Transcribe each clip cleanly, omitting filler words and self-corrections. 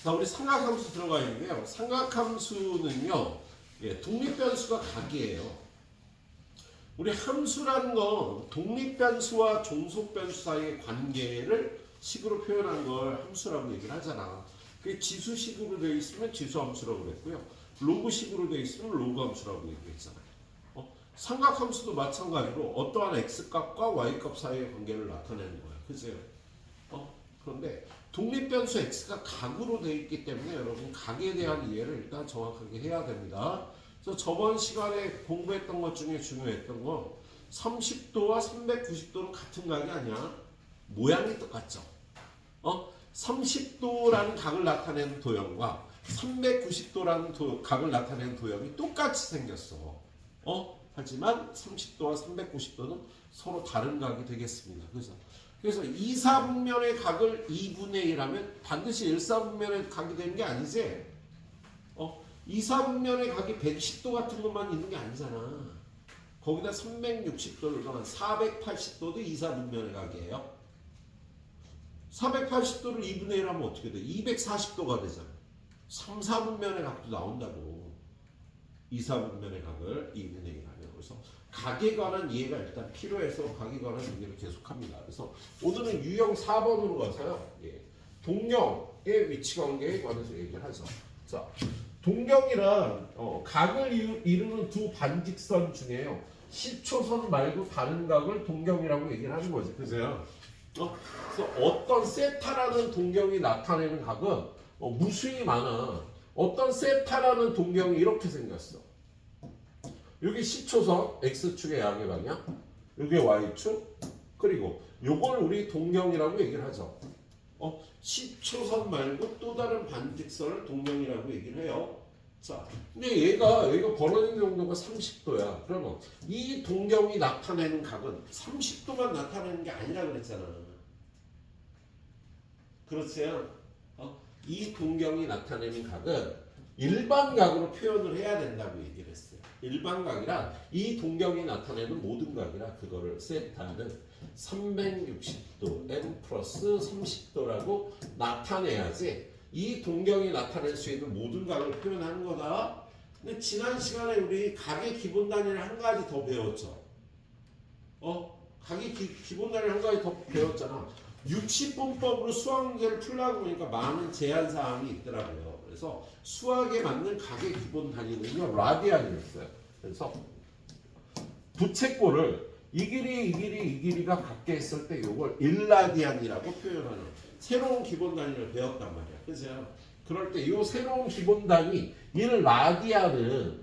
자, 우리 삼각함수 들어가 있는데요. 삼각함수는요, 독립변수가 각이에요. 우리 함수라는 건 독립변수와 종속변수 사이의 관계를 식으로 표현한 걸 함수라고 얘기를 하잖아. 그게 지수식으로 되어 있으면 지수함수라고 그랬고요. 로그식으로 되어 있으면 로그함수라고 얘기했잖아요. 삼각함수도 마찬가지로 어떠한 x값과 y값 사이의 관계를 나타내는 거야. 그죠? 그런데 독립변수 x가 각으로 되어 있기 때문에 여러분 각에 대한 이해를 일단 정확하게 해야 됩니다. 그래서 저번 시간에 공부했던 것 중에 중요했던 거 30도와 390도는 같은 각이 아니야. 모양이 똑같죠. 30도라는 각을 나타내는 도형과 390도라는 각을 나타내는 도형이 똑같이 생겼어. 하지만 30도와 390도는 서로 다른 각이 되겠습니다. 그래서 2, 4분면의 각을 2분의 1 하면 반드시 1, 4분면의 각이 되는 게 아니지. 2, 4분면의 각이 110도 같은 것만 있는 게 아니잖아. 거기다 360도를 더한 480도도 2, 4분면의 각이에요. 480도를 2분의 1 하면 어떻게 돼? 240도가 되잖아. 3, 4분면의 각도 나온다고. 2, 4분면의 각을 2분의 1 하면. 그래서 각에 관한 이해가 일단 필요해서 각에 관한 얘기를 계속합니다. 그래서 오늘은 유형 4번으로 가서요. 동경의 위치관계에 관해서 얘기를 하죠. 자, 동경이란 각을 이루는 두 반직선 중에요. 시초선 말고 다른 각을 동경이라고 얘기를 하는 거죠. 그죠? 그래서 어떤 세타라는 동경이 나타내는 각은 무수히 많아. 어떤 세타라는 동경이 이렇게 생겼어. 여기 시초선 x축의 양의 방향, 여기 y축, 그리고 요걸 우리 동경이라고 얘기를 하죠. 시초선 말고 또 다른 반직선을 동경이라고 얘기를 해요. 자, 근데 여기가 벌어진 정도가 30도야. 그러면 이 동경이 나타내는 각은 30도만 나타내는 게 아니라 그랬잖아. 그렇지요? 이 동경이 나타내는 각은 일반각으로 표현을 해야 된다고 얘기를 했어요. 일반각이란 이 동경이 나타내는 모든 각이라 그거를 세타는 360도 n 플러스 30도라고 나타내야지 이 동경이 나타낼 수 있는 모든 각을 표현하는 거다. 근데 지난 시간에 우리 각의 기본 단위를 한 가지 더 배웠죠. 각의 기본 단위를 한 가지 더 배웠잖아. 60분법으로 수학 문제를 풀려고 보니까 많은 제한 사항이 있더라고요. 그래서 수학에 맞는 각의 기본 단위는요, 라디안이었어요. 그래서 부채꼴을 이 길이가 같게 했을 때 이걸 1라디안이라고 표현하는 새로운 기본 단위를 배웠단 말이야. 그죠? 그럴 때 이 새로운 기본 단위 1라디안은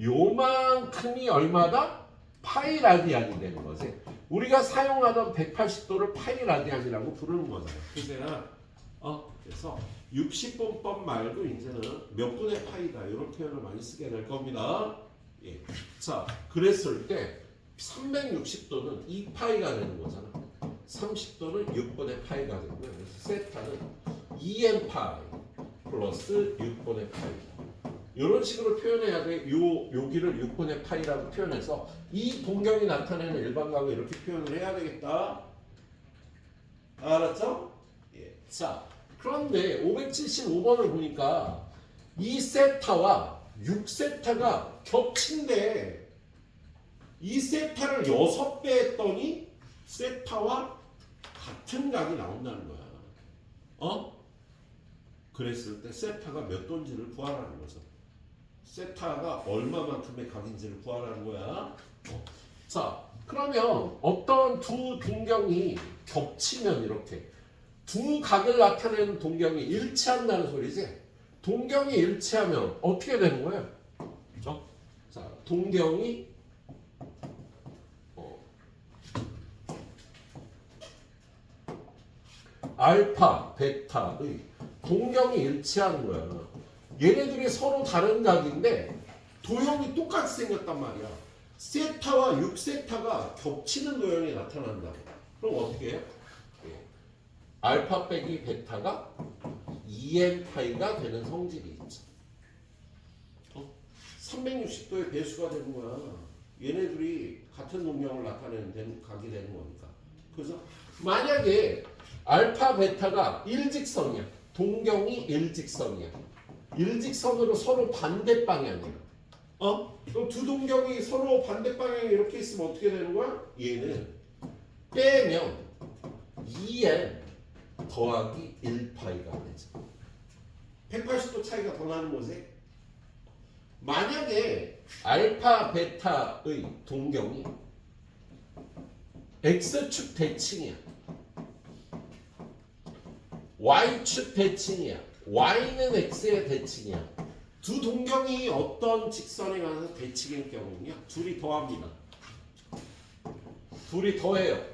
요만큼이 얼마다? 파이 라디안이 되는 거지. 우리가 사용하던 180도를 파이 라디안이라고 부르는 거잖아요. 그죠? 그래서 60분법 말고 이제는 몇 분의 파이다 이런 표현을 많이 쓰게 될 겁니다. 자, 그랬을 때 360도는 2파이가 되는 거잖아. 30도는 6분의 파이가 되고요. 그래서 세타는 2n 파이 플러스 6분의 파이. 이런 식으로 표현해야 돼. 여기를 6분의 파이라고 표현해서 이 동경이 나타내는 일반각을 이렇게 표현을 해야 되겠다. 알았죠? 자, 그런데 575번을 보니까 이 세타와 6세타가 겹친데 이 세타를 6배 했더니 세타와 같은 각이 나온다는 거야. 그랬을 때 세타가 몇 도인지를 구하라는 거죠. 세타가 얼마만큼의 각인지를 구하라는 거야. 자, 그러면 어떤 두 동경이 겹치면 이렇게 두 각을 나타내는 동경이 일치한다는 소리지. 동경이 일치하면 어떻게 되는 거예요? 그렇죠? 자, 동경이 알파, 베타의 동경이 일치하는 거야. 얘네들이 서로 다른 각인데 도형이 똑같이 생겼단 말이야. 세타와 6세타가 겹치는 도형이 나타난다. 그럼 어떻게 해요? 알파 빼기 베타가 2n 파이가 되는 성질이 있죠. 360도의 배수가 되는 거야. 얘네들이 같은 동경을 나타내는 각이 되는 거니까. 그래서 만약에 알파 베타가 일직선이야. 동경이 일직선이야. 일직선으로 서로 반대 방향이야. 그럼 두 동경이 서로 반대 방향에 이렇게 있으면 어떻게 되는 거야? 얘는 빼면 2n 더하기 1파이가 되죠. 180도 차이가 더 나는 거지. 만약에 알파 베타의 동경이 x축 대칭이야. y축 대칭이야. y는 x의 대칭이야. 두 동경이 어떤 직선에 관해서 대칭일 경우는요, 둘이 더합니다. 둘이 더해요.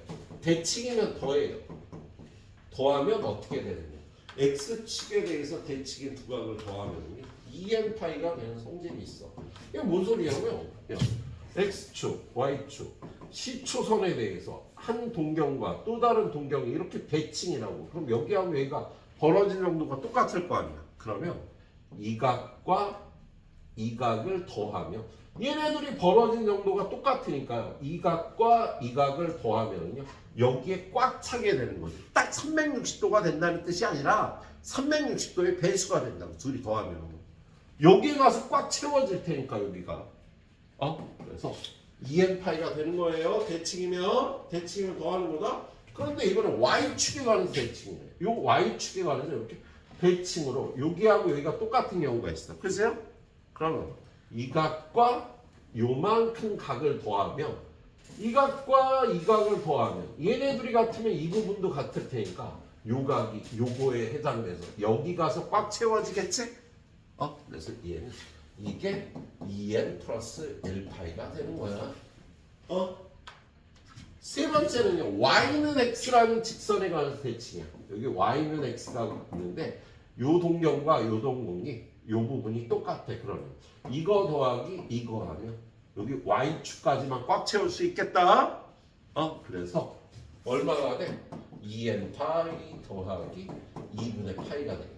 대칭이면 더해요. 더하면 어떻게 되느냐? x축에 대해서 대칭인 두 각을 더하면요 2n파이가 되는 성질이 있어. 이게 뭔 소리냐고요? x축, y축, 시초선에 대해서 한 동경과 또 다른 동경이 이렇게 대칭이라고. 그럼 여기하고 여기가 벌어진 정도가 똑같을 거 아니야. 그러면 이 각과 이 각을 더하면 얘네들이 벌어진 정도가 똑같으니까 이 각과 이 각을 더하면요 여기에 꽉 차게 되는 거죠. 딱 360도가 된다는 뜻이 아니라 360도의 배수가 된다고. 둘이 더하면 여기에 가서 꽉 채워질 테니까 여기가 그래서 2n파이가 되는 거예요. 대칭이면 더하는 거다. 그런데 이거는 y축에 관해서 대칭이에요. 요 y축에 관해서 이렇게 대칭으로 여기하고 여기가 똑같은 경우가 있어. 그죠? 그러면 이 각과 요만큼 각을 더하면 이 각과 이 각을 더하면 얘네들이 같으면 이 부분도 같을 테니까 요 각이 요거에 해당돼서 여기 가서 꽉 채워지겠지? 그래서 얘는 이게 2n 플러스 1파이가 되는 거야. 세 번째는요, y는 x라는 직선에 관해서 대칭이야. 여기 y는 x가 있는데 요 동경과 요 동경이 요 부분이 똑같아. 그러면 이거 더하기 이거 하면 여기 y축까지만 꽉 채울 수 있겠다. 그래서 얼마가 돼? 2n 파이 더하기 2분의 파이가 되겠다.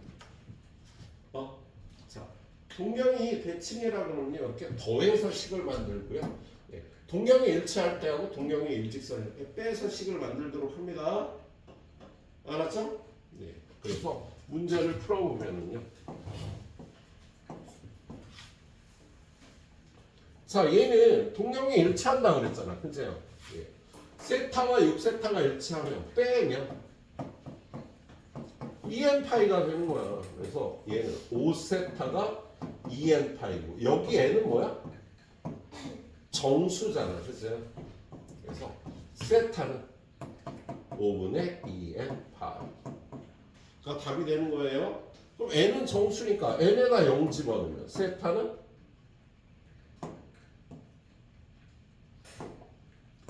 자, 동경이 대칭이라 그러면 이렇게 더해서 식을 만들고요. 동경이 일치할 때하고 동경이 일직선일 때 빼서 식을 만들도록 합니다. 알았죠? 네. 그래서 문제를 풀어보면은요. 자, 얘는 동경이 일치한다 그랬잖아. 그죠? 예. 세타와 6세타가 일치하면 빼면 2n파이가 되는 거야. 그래서 얘는 5세타가 2n파이고 여기 n은 뭐야? 정수잖아. 그죠? 그래서 세타는 5분의 2n파이. 가 답이 되는 거예요. 그럼 n은 정수니까 n에다 0 집어넣으면 세타는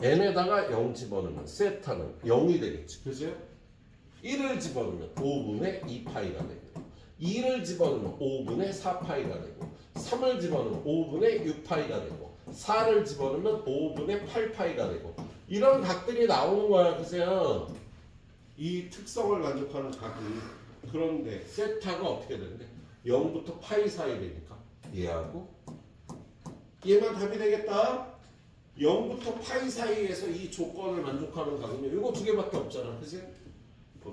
n에다가 0 집어넣으면 세타는 0이 되겠지. 그죠? 1을 집어넣으면 5분의 2파이가 되고 2를 집어넣으면 5분의 4파이가 되고 3을 집어넣으면 5분의 6파이가 되고 4를 집어넣으면 5분의 8파이가 되고 이런 각들이 나오는 거야. 그죠? 이 특성을 만족하는 각이. 그런데 세타가 어떻게 되는데 0부터 파이 사이 되니까 얘하고 얘만 답이 되겠다. 0부터 파이 사이에서 이 조건을 만족하는 각은요 이거 두 개밖에 없잖아. 그치?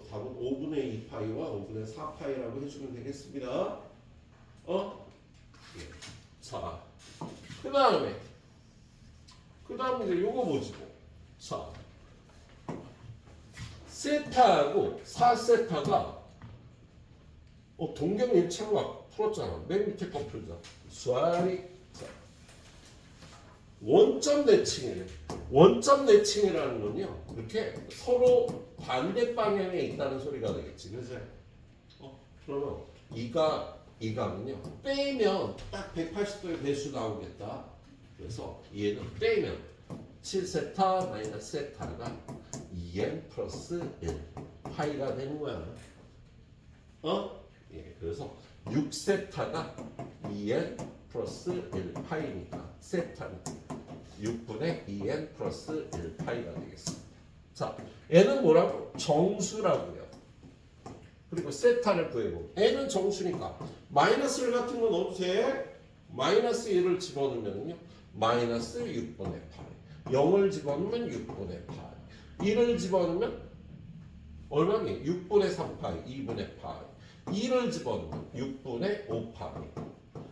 답은 5분의 2파이와 5분의 4파이라고 해주면 되겠습니다. 예. 자, 그 다음에 이제 요거 보시고, 자, 세타하고 4세타가 동경 일치하고 막 풀었잖아. 맨 밑에 거 풀자. 쏴리. 원점 내칭이래. 원점 내칭이라는 건요, 이렇게 서로 반대 방향에 있다는 소리가 되겠지. 그죠? 그러면 이 각은요, 빼면 딱 180도의 배수 나오겠다. 그래서 얘는 빼면 7세타 마이너스 세타가 2n 플러스 1 파이가 되는 거야. 예, 그래서 6세타가 2n 플러스 1 파이니까 세타는 6분의 2n 플러스 1 파이가 되겠습니다. 자, n은 뭐라고? 정수라고요. 그리고 세타를 구해보고 n은 정수니까 마이너스를 같은 거 넣어도 돼. 마이너스 1을 집어넣으면요 마이너스 6분의 파이. 0을 집어넣으면 6분의 파이. 1을 집어넣으면 얼마니? 6분의 3파이, 2분의 파이. 2를 집어넣으면 6분의 5파이.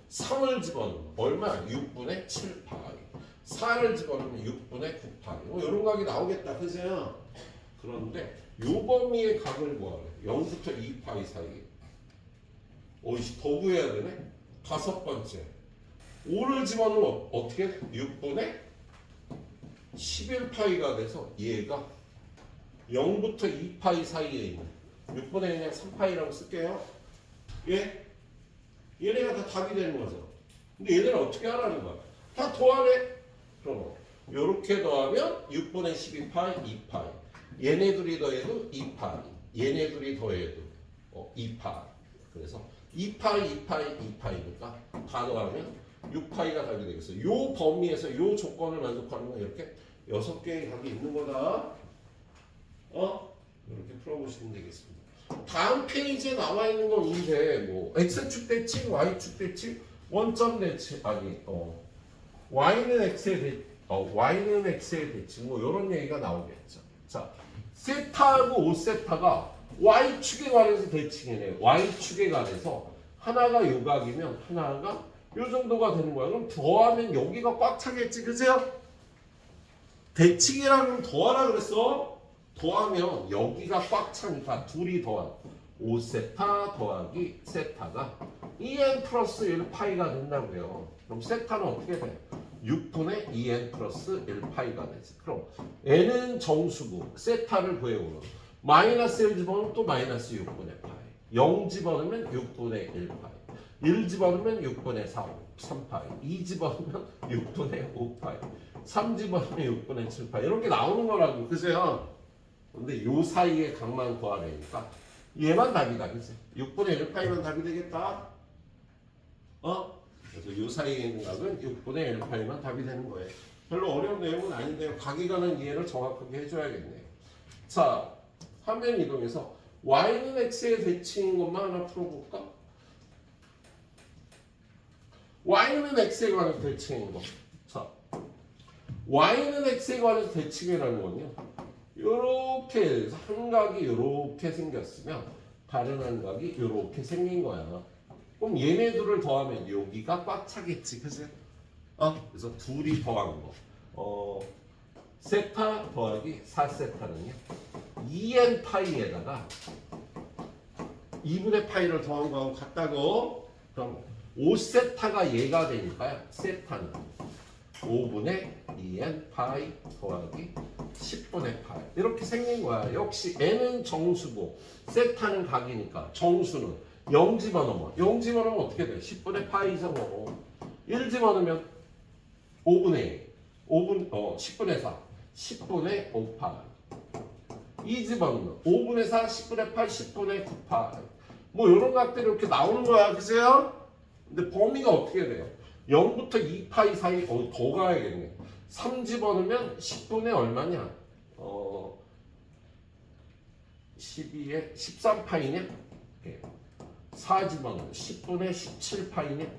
3을 집어넣으면 얼마? 6분의 7파이. 4를 집어넣으면 6분의 9파이. 뭐 이런 각이 나오겠다. 그죠? 그런데 요 범위의 각을 구하래. 0부터 2파이 사이에. 더 구해야 되네? 다섯 번째. 5를 집어넣으면 어떻게 돼? 6분의 11파이가 돼서 얘가 0부터 2파이 사이에 있는 6분의 그냥 3파이라고 쓸게요. 예? 얘네가 다 답이 되는 거죠. 근데 얘네를 어떻게 하라는 거야? 다 더하래. 그럼 요렇게 더하면 6분의 12파이 2파이. 얘네 둘이 더해도 2파이. 얘네 둘이 더해도 2파이. 그래서 2파이 2파이 2파이니까 다 더하면 6파이가 답이 되겠어. 요 범위에서 요 조건을 만족하는 건 이렇게 6개의 각이 있는 거다. 이렇게 풀어보시면 되겠습니다. 다음 페이지에 나와 있는 건 이제 뭐 x축 대칭, y축 대칭, 원점 대칭 y는 x의 대칭 뭐 이런 얘기가 나오겠죠. 자, 세타하고 5세타가 y축에 관해서 대칭이네요. y축에 관해서 하나가 요각이면 하나가 요 정도가 되는 거야. 그럼 더하면 여기가 꽉 차겠지, 그죠? 대칭이라면 더하라 그랬어. 더하면 여기가 꽉 차니까 둘이 더한 5세타 더하기 세타가 2n 플러스 1파이가 된다고요. 그럼 세타는 어떻게 돼? 6분의 2n 플러스 1파이가 되지. 그럼 n은 정수고 세타를 구해오면 마이너스 1 집어넣으면 또 마이너스 6분의 파이. 0 집어넣으면 6분의 1파이. 1 집어넣으면 6분의 3파이. 2 집어넣으면 6분의 5파이. 3 집어넣으면 6분의 7파이. 이렇게 나오는 거라고. 그죠? 근데 요 사이에 각만 구하려니까 얘만 답이다. 그치? 6분의 1파이만 답이 되겠다. 그래서 요 사이에 있는 각은 6분의 1파이만 답이 되는 거예요. 별로 어려운 내용은 아닌데요. 각이 가는 이해를 정확하게 해줘야겠네요. 자, 화면 이동해서 y는 x의 대칭인 것만 하나 풀어볼까? y는 x에 관해서 대칭인 거. 자, y는 x에 관해서 대칭이라는 건요. 요렇게 한 각이 요렇게 생겼으면 다른 한 각이 요렇게 생긴 거야. 그럼 얘네들을 더하면 여기가 꽉 차겠지, 그치? 그래서 둘이 더한 거. 세타 더하기 4세타는요. 2n 파이에다가 2분의 파이를 더한 거하고 같다고. 그럼 5세타가 얘가 되니까요. 세타는 5분의 2n 파이 더하기 10분의 파이 이렇게 생긴 거야. 역시 n은 정수고 세타는 각이니까 정수는 0 집어넣으면 0 집어넣으면 어떻게 돼? 10분의 파이잖아. 1 집어넣으면 5분의 10분의 4 10분의 5파이. 2 집어넣으면 5분의 4 10분의 8 10분의 9파이. 뭐 이런 것들이 이렇게 나오는 거야. 그죠? 근데 범위가 어떻게 돼요? 0부터 2파이 사이 더 가야겠네. 3 집어넣으면 10분의 얼마냐? 12에 13파이냐? 4 집어넣으면 10분의 17파이냐?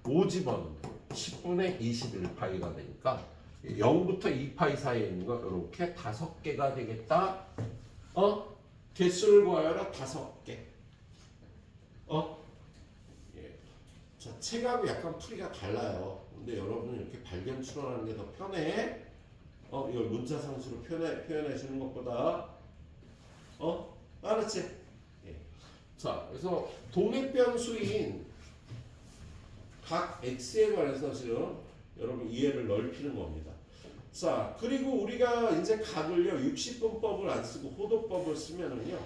5 집어넣으면 10분의 21파이가 되니까 0부터 2파이 사이에 있는 거 이렇게 5개가 되겠다. 개수를 구하여라. 5개. 자, 책하고 약간 풀이가 달라요. 근데 여러분은 이렇게 발견 추론하는 게 더 편해. 이걸 문자 상수로 표현해 주는 것보다. 알았지? 예. 자, 그래서 독립변수인 각 x에 관해서 지금 여러분 이해를 넓히는 겁니다. 자, 그리고 우리가 이제 각을요 60분법을 안 쓰고 호도법을 쓰면은요,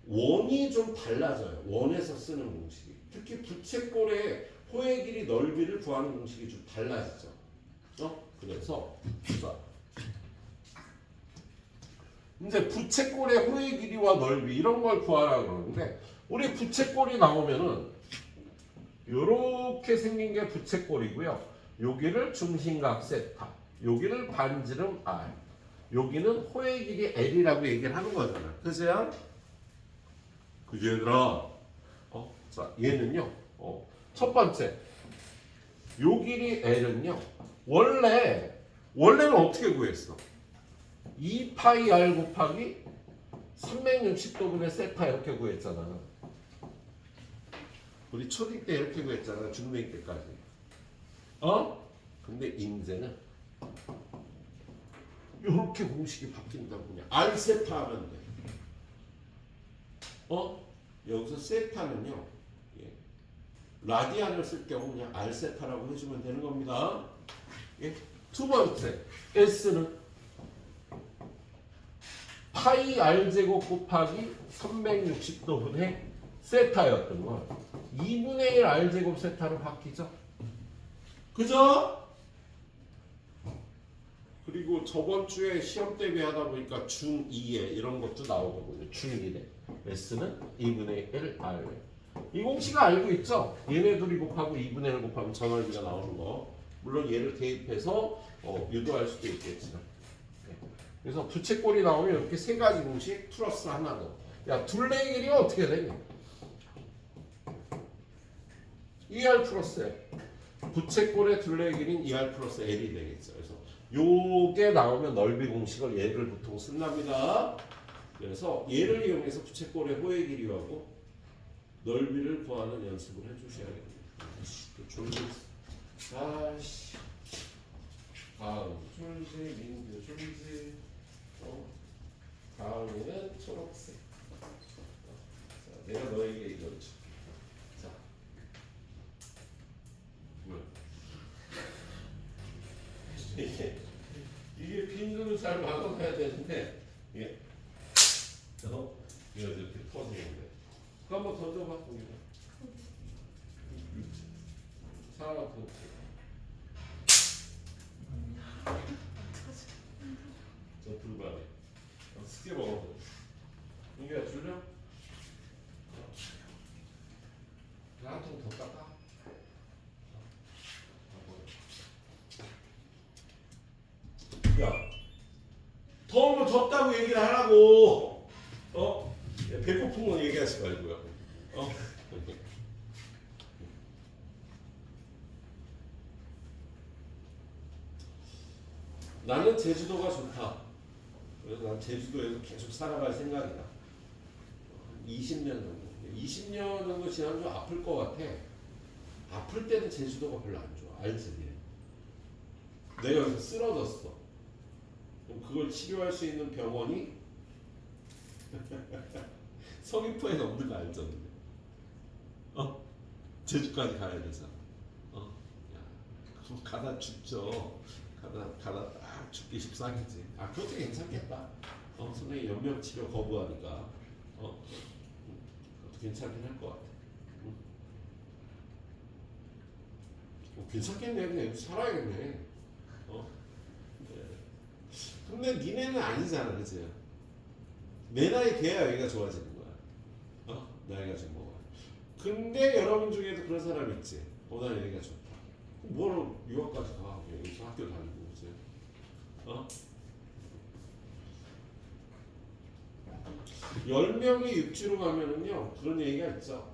원이 좀 달라져요. 원에서 쓰는 공식이. 특히 부채꼴의 호의 길이 넓이를 구하는 공식이 좀 달라지죠. 그래서 자, 이제 부채꼴의 호의 길이와 넓이 이런 걸 구하라 그러는데 우리 부채꼴이 나오면은 요렇게 생긴 게 부채꼴이고요. 여기를 중심각 세타, 여기를 반지름 r, 여기는 호의 길이 l이라고 얘기를 하는 거잖아. 그죠? 그지 얘들아? 자, 얘는요. 첫 번째, 요 길이 l은요. 원래는 어떻게 구했어? 2파이 r 곱하기 360도분의 세타 이렇게 구했잖아. 우리 초딩 때 이렇게 구했잖아. 중딩 때까지. 근데 인제는 이렇게 공식이 바뀐다고 그냥 알세타 하면 돼. 여기서 세타는요. 예. 라디안을 쓸 경우 그냥 알세타라고 해주면 되는 겁니다. 예. 두 번째 S는 파이 R제곱 곱하기 360도분의 세타였던 걸 2분의 1 R제곱 세타로 바뀌죠. 그죠? 그리고 저번 주에 시험 대비하다 보니까 중2에 이런 것도 나오거든요. 중2에 S는 2분의 1 R. 이 공식 알고 있죠? 얘네 둘이 곱하고 2분의 1 곱하면 전월비가 나오는 거. 물론 얘를 대입해서 유도할 수도 있겠지만. 그래서 부채꼴이 나오면 이렇게 세 가지 공식 플러스 하나 더. 야, 둘레의 길이가 어떻게 되냐? 2R 플러스 L. 부채꼴의 둘레의 길이는 2R 플러스 L이 되겠죠. 그래서 요게 나오면 넓이 공식을 얘를 보통 쓴답니다. 그래서 얘를 이용해서 부채꼴의 호의 길이하고 넓이를 구하는 연습을 해주셔야겠네요. 또 졸지. 아씨. 다음 졸지 민규 졸지. 다음에는 초록색. 자, 내가 너에게 이걸 줄게. 자, 이게 빈도를 잘 막아놔야 되는데 이게 이거 이렇게 터지는데. 그거 한번 던져봐 보기로. 사람 던져. 저 불발에 스케 먹어서 민규야 줄려? 한통 더 깎아. 야, 더우면 덥다고 얘기를 하라고. 배고픈 건 얘기하지 말고요. 나는 제주도가 좋다. 그래서 난 제주도에서 계속 살아갈 생각이다. 20년 정도. 20년 정도 지나면 좀 아플 것 같아. 아플 때는 제주도가 별로 안 좋아. 알지? 내가 여기서 쓰러졌어. 그럼 그걸 치료할 수 있는 병원이 서귀포에는 없는 거 알죠? 제주까지 가야 되잖아. 야, 그럼 가다 죽죠. 가다 딱 죽기 십상이지. 그것도 괜찮겠다. 선생님 연명치료 거부하니까. 그것도 괜찮긴 할 것 같아. 괜찮겠네. 그냥 여기 살아야겠네. 네. 근데 니네는 아니잖아, 그치? 내 나이 돼야 여기가 좋아지는 거야. 나이가 좀 먹어. 근데 여러분 중에도 그런 사람 있지. 난 여기가 좋다. 뭐로 유학까지 가? 여기서 학교 다니고, 그치? 10명이 육지로 가면은요, 그런 얘기가 있죠.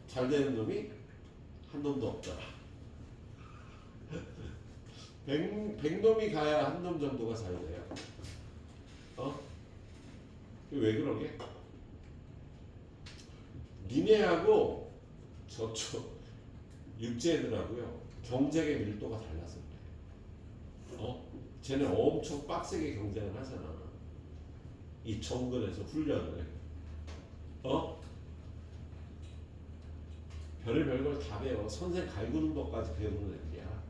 잘 되는 놈이 한 놈도 없더라. 100놈이 가야 한 놈 정도가 잘 돼요. 왜 그러게? 니네하고 저쪽 육지 애들하고요, 경쟁의 밀도가 달라서 그래. 쟤네 엄청 빡세게 경쟁을 하잖아. 이 정글에서 훈련을. 별의별 걸 다 배워. 선생 갈구는 것까지 배우는 애들이야.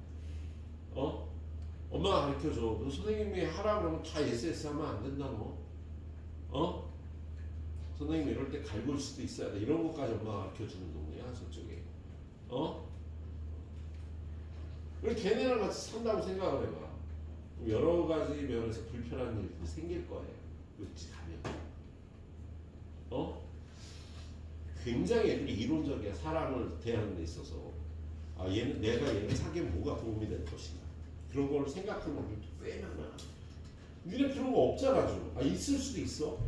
엄마가 가르쳐줘. 너 선생님이 하라 그러면 다 예스 하면 안 된다 너. 선생님이 이럴 때 갈굴 수도 있어야 돼. 이런 것까지 엄마가 가르쳐주는 놈이야 저쪽에. 그럼 걔네랑 같이 산다고 생각을 해봐. 여러 가지 면에서 불편한 일들이 생길 거예요. 육지 가면. 굉장히 애들이 이론적이야. 사람을 대하는 데 있어서. 내가 얘를 사귀면 뭐가 도움이 될 것인가. 그런 걸 생각하는 분들도 꽤 많아. 니네 그런 거 없잖아 좀. 있을 수도 있어.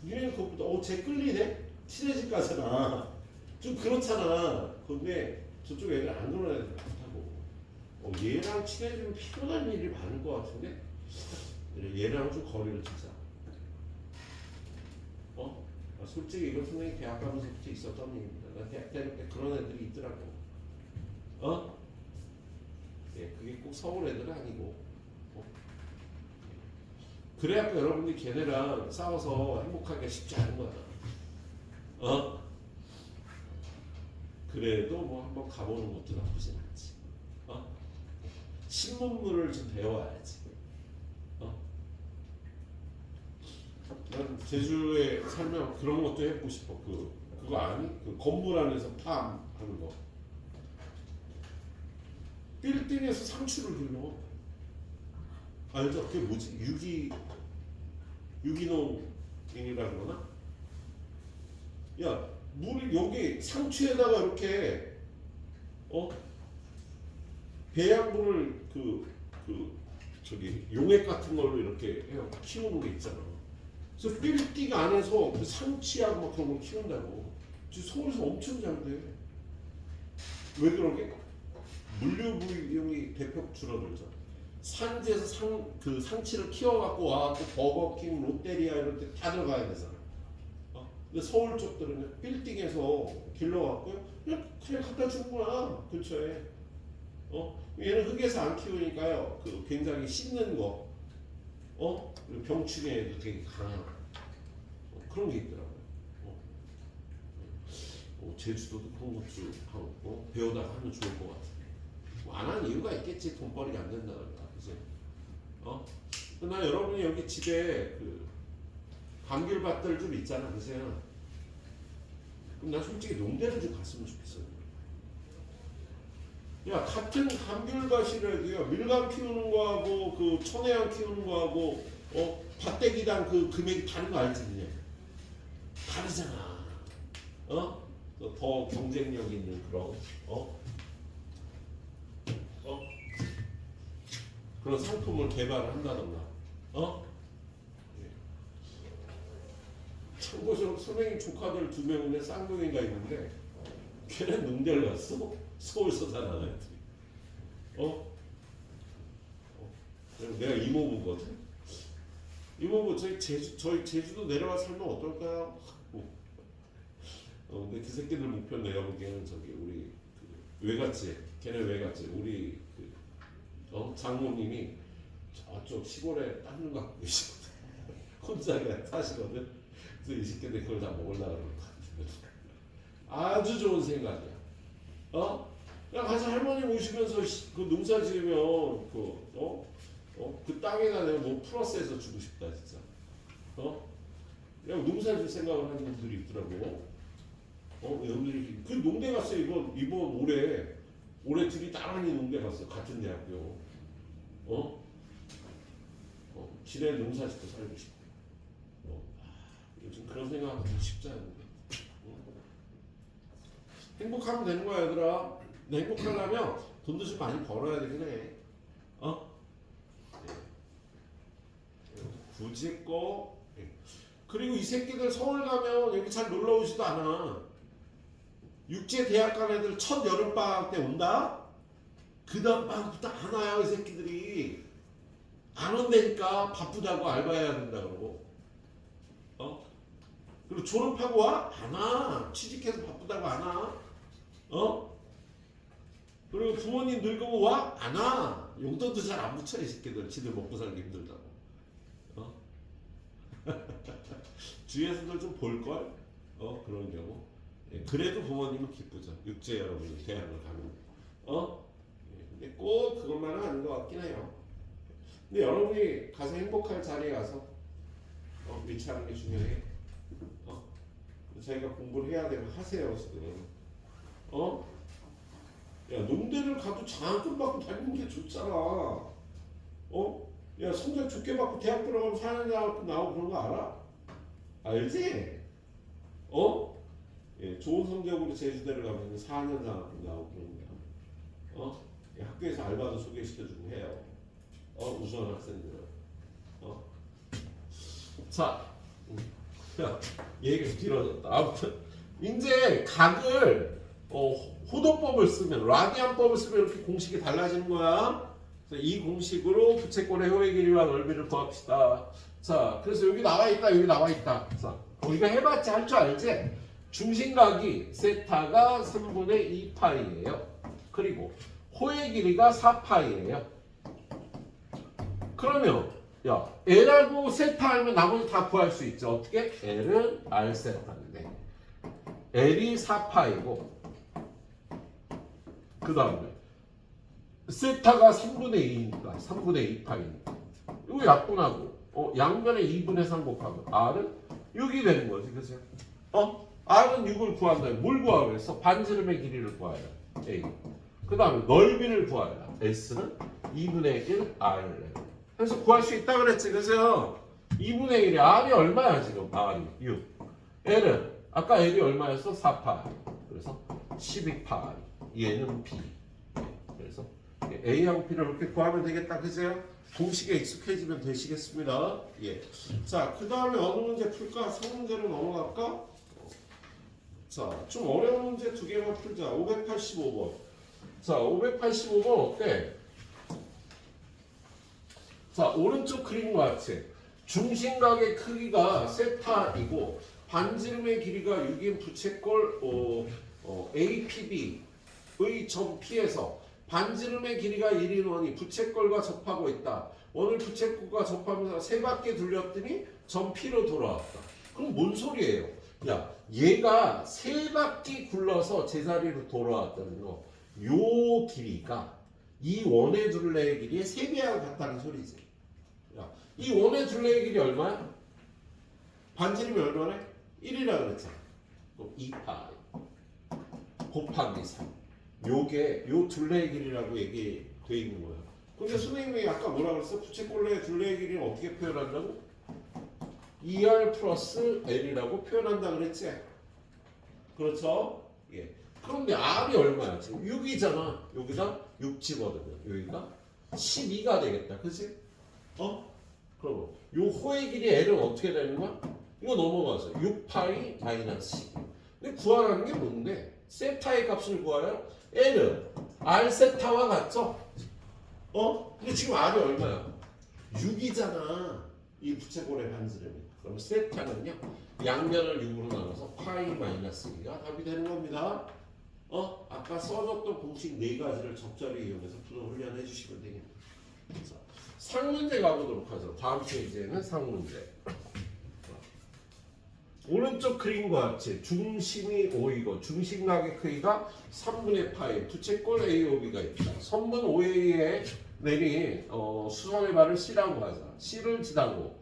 니네는 그것보다 쟤 끌리네? 친해질 거잖아. 좀 그렇잖아. 근데 저쪽 애들 안 그런 애들 많다고. 얘랑 친해지면 피곤한 일이 많을 것 같은데? 얘랑 좀 거리를 두자. 솔직히 이거 선생님 대학 가면서부터 있었던 일입니다. 나 대학 다닐 때 그런 애들이 있더라고. 어? 예, 그게 꼭 서울 애들은 아니고. 어? 그래야 여러분들이 걔네랑 싸워서 행복하기가 쉽지 않은 거야. 어? 그래도 뭐 한번 가보는 것도 나쁘진 않지. 어? 신문물을 좀 배워야지. 어? 난 제주에 살면 그런 것도 해보고 싶어. 그거 아니? 그 건물 안에서 팜 하는 거. 빌딩에서 상추를 길러. 알죠? 그게 뭐지? 유기농이라 그러나? 야, 물이 여기 상추에다가 이렇게 배양분을 저기 용액 같은 걸로 이렇게 해서 키우는 게 있잖아. 그래서 빌딩 안에서 그 상추하고 막 그런 걸 키운다고. 지금 서울에서 엄청 잘 돼. 왜 그러게? 물류 비용이 대폭 줄어들죠. 산지에서 그 상치를 키워갖고 와갖고 버거킹, 롯데리아 이런 데 다 들어가야 되잖아. 근데 서울 쪽들은 빌딩에서 길러갖고 그냥 갖다 주는 거야 근처에. 얘는 흙에서 안 키우니까요. 그 굉장히 씹는 거, 그리고 병충해에도 되게 강한 그런 게 있더라고요. 제주도도 그런 것도 하고 배우다가 하면 좋을 것 같아. 안 하는 이유가 있겠지. 돈벌이가 안 된다 그러니까, 그지? 나 여러분이 여기 집에 그 감귤밭들 좀 있잖아, 그지? 그럼 난 솔직히 농대를 좀 갔으면 좋겠어. 야, 같은 감귤밭이라도요, 밀감 키우는 거하고 그 천혜향 키우는 거하고 밭대기당 그 금액이 다른 거 알지, 그냥? 다르잖아. 더 경쟁력 있는 그런 그런 상품을 개발을 한다던가. 참고로 선생님 조카들 2명인데 쌍둥이가 있는데 걔는 농대를 갔어. 서울서 자라는 애들이. 내가 이모부거든. 이모부 저희 제주도 내려와 살면 어떨까요? 근데 그 새끼들 목표 내가 보기에는 저기 우리 외갓집, 걔네 외갓집 우리 장모님이 저쪽 시골에 땅을 갖고 계시거든. 혼자 그냥 사시거든. 그래서 이 새끼들 그걸 다 먹으려고 그러는 것 같아. 아주 좋은 생각이야. 그냥 가서 할머니 모시면서 그 농사 지으면 그 땅에다 내가 뭐 플러스해서 주고 싶다 진짜. 그냥 농사 질 생각을 하는 분들이 있더라고. 여러분들이 그 농대 갔어. 이번 올해 둘이 나란히 농대 갔어. 같은 대학교. 지네 농사 짓고 살고 싶어. 요즘 그런 생각하기 쉽지 않은데. 행복하면 되는 거야, 얘들아. 근데 행복하려면 돈도 좀 많이 벌어야 되긴 해. 굳이 그리고 이 새끼들 서울 가면 여기 잘 놀러 오지도 않아. 육제 대학 간 애들 첫 여름방학 때 온다? 그 다음 방학부터 안 와요, 이 새끼들이. 안 온다니까. 바쁘다고 알바해야 된다 그러고. 그리고 졸업하고 와? 안 와. 취직해서 바쁘다고 안 와. 그리고 부모님 늙으면 와? 안 와. 용돈도 잘 안 붙여, 이 새끼들. 지들 먹고 살기 힘들다고. 주위에서도 좀 볼걸? 그런 경우. 그래도 부모님은 기쁘죠. 육제 여러분이 대학을 가면. 근데 꼭 그것만은 아닌 것 같긴 해요. 근데 여러분이 가서 행복할 자리에 가서 위치하는 게 중요해. 자기가 공부를 해야 되면 하세요, 지금. 야, 농대를 가도 장학금 받고 다니는 게 좋잖아. 야, 성적 좋게 받고 대학 들어가면 4년 장학금 나오고 그런 거 알아? 알지? 예, 좋은 성적으로 제주대를 가면 4년 장학금 나오고 그런 거야. 예, 학교에서 알바도 소개시켜주고 해요. 우수한 학생들은. 자, 얘기가 길어졌다. 아무튼 이제 각을 호도법을 쓰면, 라디안법을 쓰면 이렇게 공식이 달라지는 거야. 그래서 이 공식으로 부채꼴의 효의 길이와 넓이를 구합시다. 자, 그래서 여기 나와 있다, 여기 나와 있다. 자, 우리가 해봤지 할 줄 알지? 중심각이 세타가 3분의 2파이예요. 그리고 호의 길이가 4파이예요. 그러면 야 L하고 세타 하면 나머지 다 구할 수 있죠. 어떻게? L은 R 세타인데 L이 4파이고 그 다음에 세타가 3분의 2니까 3분의 2파이니까 이거 약분하고 양변에 2분의 3 곱하면 R은 6이 되는 거지. 그치? R은 6을 구한다. 뭘 구하라 그랬어? 반지름의 길이를 구하라. A. 그 다음에 넓이를 구하라. S는 2분의 1 R. 그래서 구할 수 있다 그랬지. 그죠? 2분의 1이 R이 얼마야 지금? R이 6. L은 아까 L이 얼마였어? 4파. 그래서 12파. 얘는 B. 그래서 A하고 B를 이렇게 구하면 되겠다. 그죠? 공식에 익숙해지면 되시겠습니다. 예. 자, 그 다음에 어느 문제 풀까? 상문제로 넘어갈까? 자, 좀 어려운 문제 두 개만 풀자. 585번. 자, 585번 어때? 자, 오른쪽 그림과 같이 중심각의 크기가 세타이고 반지름의 길이가 6인 부채꼴 APB의 점 P에서 반지름의 길이가 1인 원이 부채꼴과 접하고 있다. 원을 부채꼴과 접하면서 세 바퀴 돌렸더니 점 P로 돌아왔다. 그럼 뭔 소리예요? 야, 얘가 세 바퀴 굴러서 제자리로 돌아왔다는 거. 요 길이가 이 원의 둘레의 길이의 3배하고 같다는 소리지. 야, 이 원의 둘레의 길이 얼마야? 반지름이 얼마네? 1이라 그랬잖아. 그럼 2파이 곱하기 3. 요게 요 둘레의 길이라고 얘기돼 있는 거야. 근데 선생님이 아까 뭐라 그랬어? 부채꼴의 둘레의 길이는 어떻게 표현한다고? 2R 플러스 L이라고 표현한다 그랬지? 그렇죠? 예. 그런데 R이 얼마야? 지금 6이잖아. 여기다 6 집어넣으면 여기가 12가 되겠다. 그치? 그럼 요 호의 길이 L은 어떻게 되는 거야? 이거 넘어가서 6파이 마이너스 12. 근데 구하라는 게 뭔데? 세타의 값을 구하여 L은 R 세타와 같죠? 근데 지금 R이 얼마야? 6이잖아. 이 부채꼴의 반지름이. 그럼 세타는요 양면을 6으로 나눠서 파이 마이너스 2가 답이 되는 겁니다. 아까 써줬던 공식 4가지를 적절히 이용해서 풀어 훈련해 주시면 되겠습니다. 자, 상문제 가보도록 하죠. 다음 페이지에는 상문제. 오른쪽 그림과 같이 중심이 O이고 중심각의 크기가 3분의 파이 부채꼴 AOB가 있다. 선분 OA에 내린 수선의 발을 C라고 하자. C를 지나고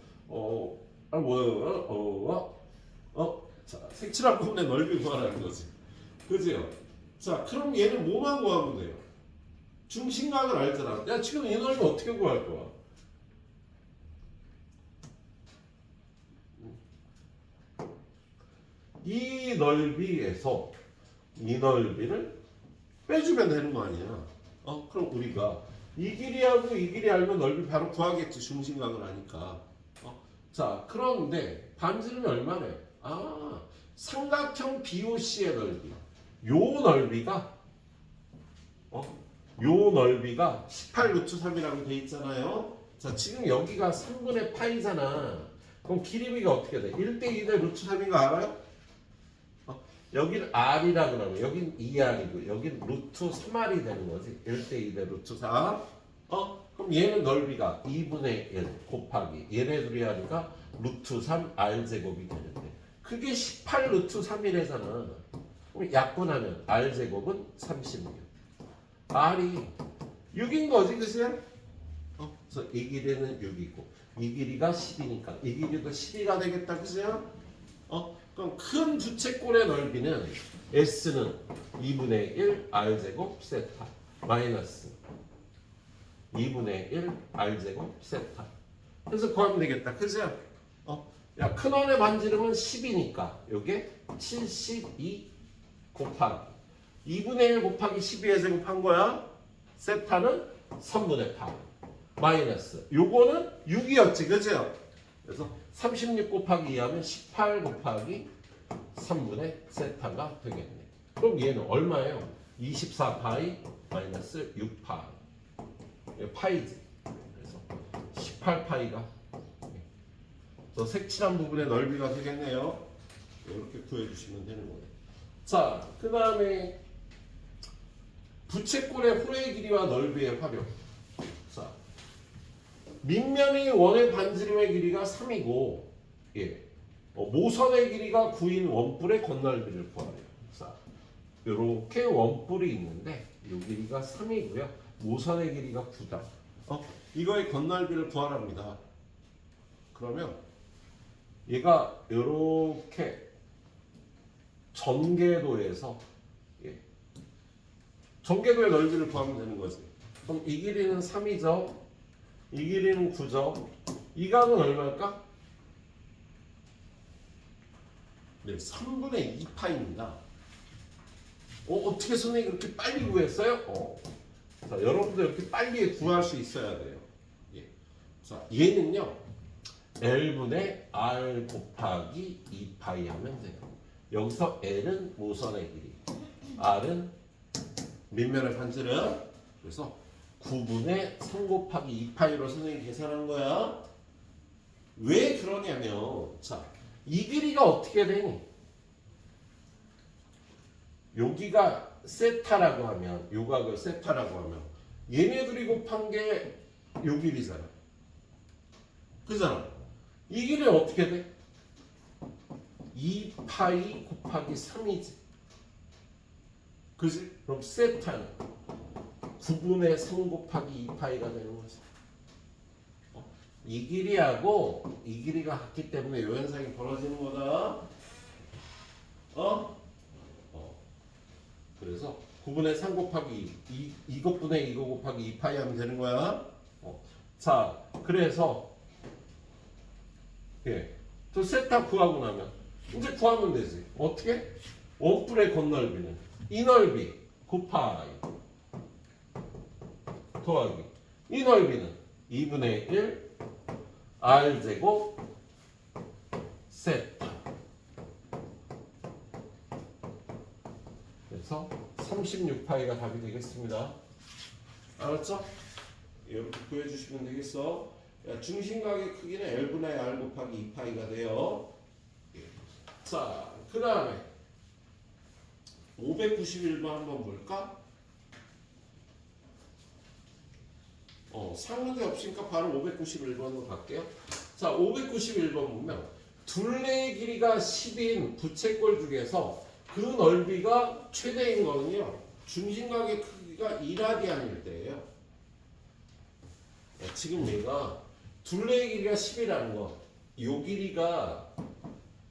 자, 색칠한 부분의 넓이 구하라는 거지. 그죠? 자, 그럼 얘는 뭐만 구하면 돼요? 중심각을 알잖아. 야, 지금 이 넓이 어떻게 구할 거야? 이 넓이에서 이 넓이를 빼주면 되는 거 아니야? 그럼 우리가 이 길이하고 이 길이 알면 넓이 바로 구하겠지. 중심각을 아니까. 자, 그런데 반지름이 얼마래? 삼각형 BOC의 넓이. 요 넓이가 요 넓이가 18 루트 3이라고 돼 있잖아요. 자, 지금 여기가 3분의 파이잖아. 그럼 길이비가 어떻게 돼? 1대2 대 루트 3인 거 알아요? 여긴 R이라 그러면 여긴 2R이고 여긴 루트 3R이 되는 거지. 1대2 대 루트 3. 그럼 얘는 넓이가 2분의 1 곱하기 얘네 둘이 하니까 루트 3 R제곱이 되는데 그게 18 루트 3이래잖아. 그럼 약분하면 R제곱은 36. R이 6인 거지, 그치? 그래서 이 길이는 6이고 이 길이가 10이니까 이 길이도 12가 되겠다, 그치? 그럼 큰 부채꼴의 넓이는 S는 2분의 1 R제곱 세타 마이너스 2분의 1 R제곱 세타. 그래서 구하면 되겠다. 그죠? 야, 큰 원의 반지름은 10이니까 요게 72 곱하기 2분의 1 곱하기 12에 제곱한 거야. 세타는 3분의 8 마이너스 요거는 6이었지. 그죠? 그래서 36 곱하기 2하면 18 곱하기 3분의 세타가 되겠네. 그럼 얘는 얼마예요? 24파이 마이너스 6파이. 파이지. 그래서 18파이가 저 색칠한 부분의 넓이가 되겠네요. 이렇게 구해주시면 되는 거예요. 자, 그 다음에 부채꼴의 홀의 길이와 넓이의 활용. 자, 밑면의 원의 반지름의 길이가 3이고, 예, 모선의 길이가 9인 원뿔의 건널비를 구하래요. 자, 이렇게 원뿔이 있는데 이 길이가 3이고요. 모선의 길이가 9다. 이거의 건널비를 구하랍니다. 그러면 얘가 이렇게 전개도에서, 예, 전개도의 넓이를 구하면 되는 거지. 그럼 이 길이는 3이죠. 이 길이는 9죠. 이 각은 얼마일까? 네, 3분의 2파입니다. 어떻게 선생님이 그렇게 빨리 구했어요? 자, 여러분도 이렇게 빨리 구할 수 있어야 돼요. 예. 자, 얘는요, L분의 R 곱하기 2파이 하면 돼요. 여기서 L은 모선의 길이, R은 밑면의 반지름. 그래서 9분의 3 곱하기 2파이로 선생님이 계산한 거야. 왜 그러냐면, 자, 이 길이가 어떻게 되니? 여기가 세타라고 하면, 요 각을 세타라고 하면 얘네들이 곱한 게 요 길이잖아. 그잖아. 이 길이 어떻게 돼? 2파이 곱하기 3이지. 그지? 그럼 세타는 9분의 3 곱하기 2파이가 되는 거지. 이 길이하고 이 길이가 같기 때문에 요 현상이 벌어지는 거다. 그래서 9분의 3 곱하기 2것분의 2거 곱하기 2파이 하면 되는 거야. 자, 그래서 예, 저 세타 구하고 나면 이제 구하면 되지. 어떻게? 원뿔의 건널비는 이 넓이 곱하기 더하기 이 넓이는 2분의 1 R제곱 세타. 그래서 36파이가 답이 되겠습니다. 알았죠? 이렇게 구해주시면 되겠어. 중심각의 크기는 L분의 R 곱하기 2파이가 돼요. 자, 그 다음에 591번 한번 볼까? 상문제 없으니까 바로 591번으로 갈게요. 자, 591번 보면 둘레의 길이가 10인 부채꼴 중에서 그 넓이가 최대인 거는요, 중심각의 크기가 2라디안일 때예요. 지금 얘가 둘레의 길이가 10이라는 거, 요 길이가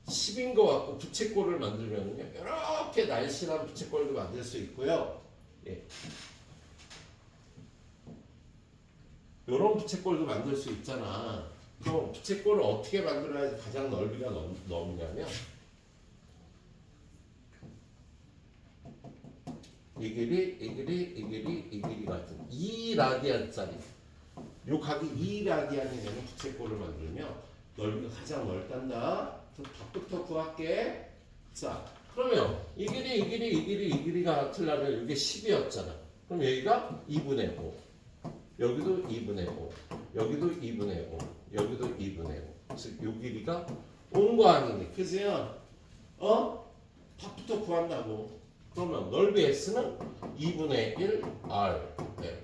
10인 거 같고 부채꼴을 만들면요, 이렇게 날씬한 부채꼴도 만들 수 있고요. 예. 요런 부채꼴도 만들 수 있잖아. 그럼 부채꼴을 어떻게 만들어야지 가장 넓이가 넓냐면, 이 길이 같은 2라디안짜리, 요 각이 2라디안이 되는 부채꼴을 만들면 넓이가 가장 넓단다. 그럼 답부터 구할게. 자, 그러면 이 길이가 같으려면 이게 10이었잖아. 그럼 여기가 2분의 5, 여기도 2분의 5, 여기도 2분의 5, 여기도 2분의 5. 즉, 요 길이가 온 거 아니니, 그지요? 답부터 구한다고. 그러면 넓이 S는 2분의 1 R L,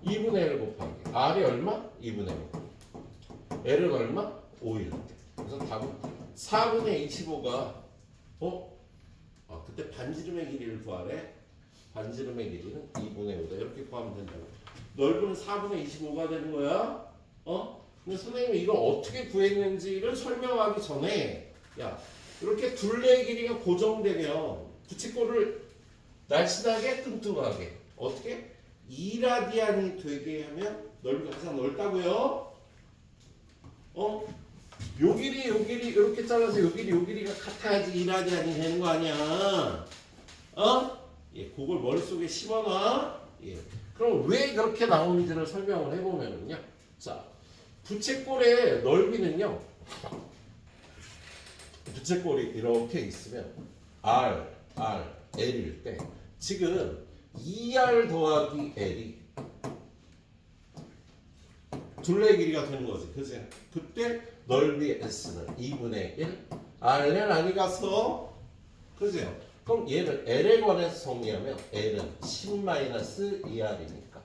2분의 1 곱하기 R이 얼마? 2분의 5. L은 얼마? 5일. 그래서 답은 4분의 25가 그때 반지름의 길이를 구하래. 반지름의 길이는 2분의 5다. 이렇게 구하면 된다고. 넓이는 4분의 25가 되는 거야. 근데 선생님이 이걸 어떻게 구했는지를 설명하기 전에, 야, 이렇게 둘레의 길이가 고정되면 부채꼴을 날씬하게 뚱뚱하게 어떻게? 2라디안이 되게 하면 넓이가 가장 넓다고요? 요 길이 이렇게 잘라서 요 길이가 같아야지 2라디안이 되는 거 아니야? 예, 그걸 머릿속에 심어놔. 예. 그럼 왜 그렇게 나오는지를 설명을 해보면요. 자, 부채꼴의 넓이는요, 부채꼴이 이렇게 있으면 L일 때 지금 2R 더하기 L이 둘레의 길이가 되는 거지. 그치? 그때 넓이 S는 2분의 1 Rn 아니 갔어? 그죠? 그럼 얘를 L에 관해서 정리하면 L은 10-2R이니까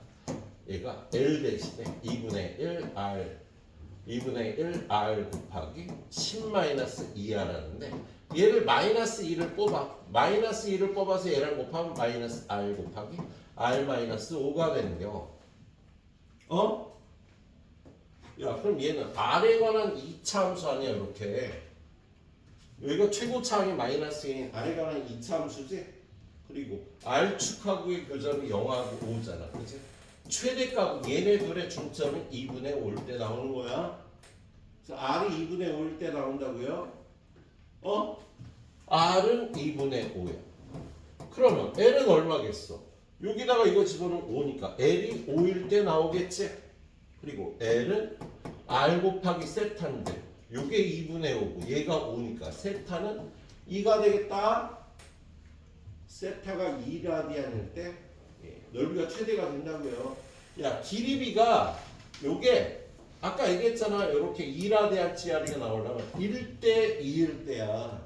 얘가 L 대신에 2분의 1 R 2분의 1 R 곱하기 10-2R 하는데 얘를 마이너스 2를 뽑아 마이너스 2를 뽑아서 얘랑 곱하면 마이너스 R 곱하기 R 마이너스 5가 되는겨. 어? 야 그럼 얘는 R에 관한 2차 함수 아니야 이렇게. 여기가 최고차항이 마이너스 1인 R에 관한 2차 함수지? 그리고 R축하고의 교점이 0하고 5잖아 그치? 최대값 얘네 둘의 중점은 2분의 5일 때 나오는 거야. 그래서 R이 2분의 5일 때 나온다고요? 어? R은 2분의 5야. 그러면 L은 얼마겠어? 여기다가 이거 집어넣으면 5니까 L이 5일 때 나오겠지? 그리고 L은 R 곱하기 세타인데 요게 2분의 5고 얘가 5니까 세타는 2가 되겠다. 세타가 2라디안일 때 넓이가 최대가 된다고요. 야 길이비가 요게 아까 얘기했잖아. 이렇게 2라디안짜리가 나오려면 1대 2일 때야.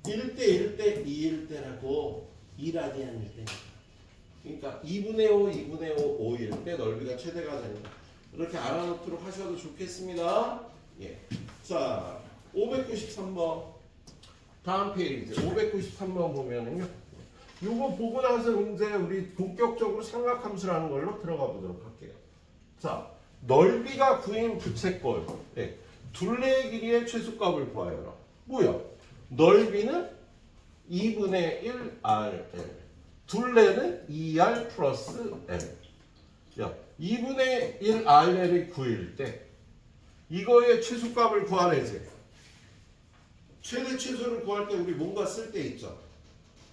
1대 1대 2일 때라고 2라디안일 때. 그러니까 2분의 5, 2분의 5, 5일 때 넓이가 최대가 된다. 이렇게 알아놓도록 하셔도 좋겠습니다. 예. 자, 593번. 다음 페이지 593번 보면은요. 요거 보고 나서 이제 우리 본격적으로 삼각함수라는 걸로 들어가 보도록 할게요. 자, 넓이가 9인 부채꼴. 예. 둘레의 길이의 최소값을 구하여라. 뭐야? 넓이는 2분의 1 RL. 둘레는 2R 플러스 L. 야, 2분의 1 RL이 9일 때 이거의 최소값을 구하래지. 최대 최소를 구할 때 우리 뭔가 쓸 때 있죠.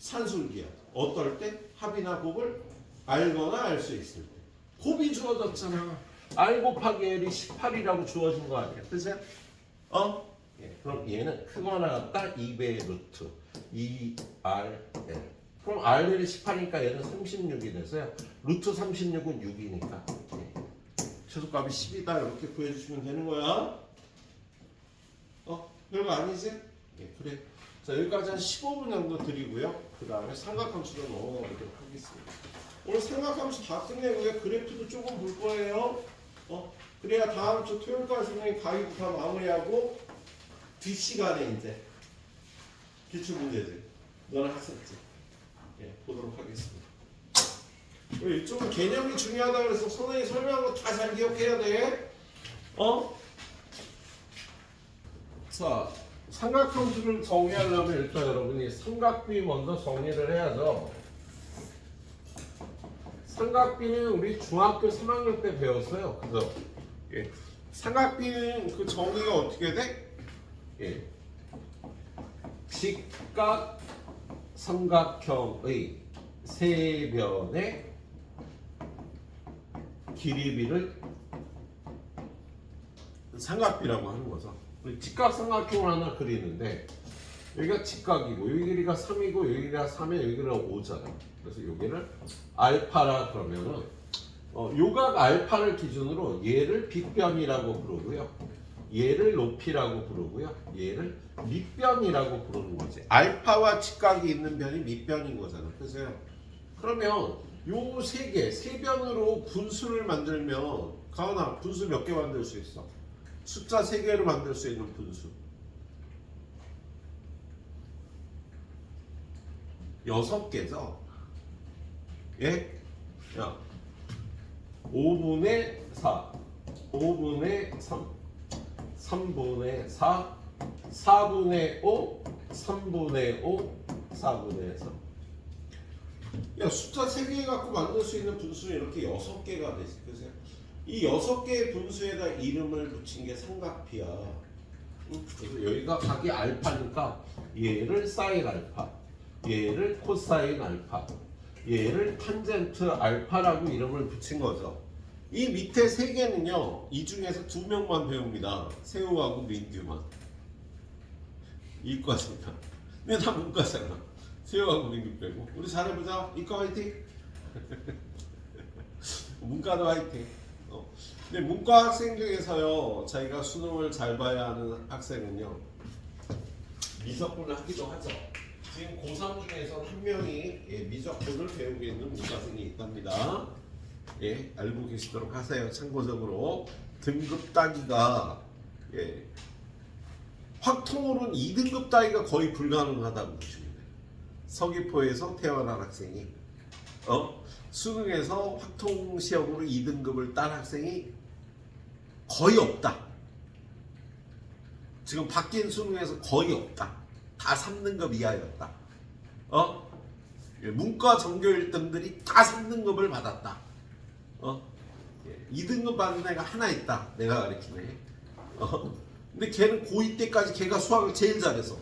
산술기야. 어떨 때? 합이나 곱을 알거나 알 수 있을 때. 곱이 주어졌잖아. R 곱하기 L이 18이라고 주어진 거 아니야. 그치? 어? 예, 그럼 얘는 크거나 같다 2배의 루트 2RL. 그럼 RL이 18이니까 얘는 36이 돼서요. 루트 36은 6이니까 최소값이 10이다 이렇게 구해주시면 되는 거야. 별거 아니지? 예, 그래. 자 여기까지 한 15분 정도 드리고요. 그 다음에 삼각함수로 넘어가 보도록 하겠습니다. 오늘 삼각함수 다 끝내고요. 그래프도 조금 볼 거예요. 그래야 다음 주 토요일까지는 가위도 다 마무리하고 뒷시간에 이제 기출문제지. 너는 했었지. 예, 보도록 하겠습니다. 이쪽은 개념이 중요하다 그래서 선생님이 설명한 거 다 잘 기억해야 돼. 자, 삼각함수를 정리하려면 일단 여러분이 삼각비 먼저 정리를 해야죠. 삼각비는 우리 중학교 3학년 때 배웠어요. 그죠? 예. 삼각비는 그 정의가 어떻게 돼? 예. 직각 삼각형의 세변의 길이비를 삼각비라고 하는 거죠. 직각 삼각형을 하나 그리는데 여기가 직각이고 여기 길이가 3이고 여기 길이가 3에 여기 길이가 5잖아요. 그래서 여기를 알파라 그러면은 요각 알파를 기준으로 얘를 빗변이라고 부르고요. 얘를 높이라고 부르고요. 얘를 밑변이라고 부르는 거지. 알파와 직각이 있는 변이 밑변인 거잖아. 그래서 그러면 요 세 개, 세 변으로 분수를 만들면 가은아 분수 몇 개 만들 수 있어? 숫자 3개로 만들 수 있는 분수 6개죠? 예? 야 5분의 4 5분의 3 3분의 4 4분의 5 3분의 5 4분의 3 야 숫자 3개 갖고 만들 수 있는 분수는 이렇게 6개가 되지. 그래서 이 6개의 분수에다 이름을 붙인 게 삼각비야. 그래서 여기가 각이 알파니까 얘를 사인 알파, 얘를 코사인 알파, 얘를 탄젠트 알파라고 이름을 붙인 거죠. 이 밑에 3개는요. 이 중에서 2명만 배웁니다. 세우하고 민규만. 이과니까. 근데 다 문과잖아. 세우하고 민규 빼고. 우리 잘해보자. 이과 화이팅. 문과도 화이팅. 근데 문과 학생 중에서요, 자기가 수능을 잘 봐야 하는 학생은요, 미적분을 하기도 하죠. 지금 고3 중에서 한 명이 미적분을 배우고 있는 문과생이 있답니다. 예, 알고 계시도록 하세요. 참고적으로 등급 따기가 확통으로는 2등급 따기가 거의 불가능하다고 보시면 돼요. 서귀포에서 태어난 학생이 수능에서 확통 시험으로 2등급을 딴 학생이 거의 없다. 지금 바뀐 수능에서 거의 없다. 다 3등급 이하였다. 문과 전교 1등들이 다 3등급을 받았다. 2등급 받은 애가 하나 있다. 내가 가르친 애. 근데 걔는 고2 때까지 걔가 수학을 제일 잘해서.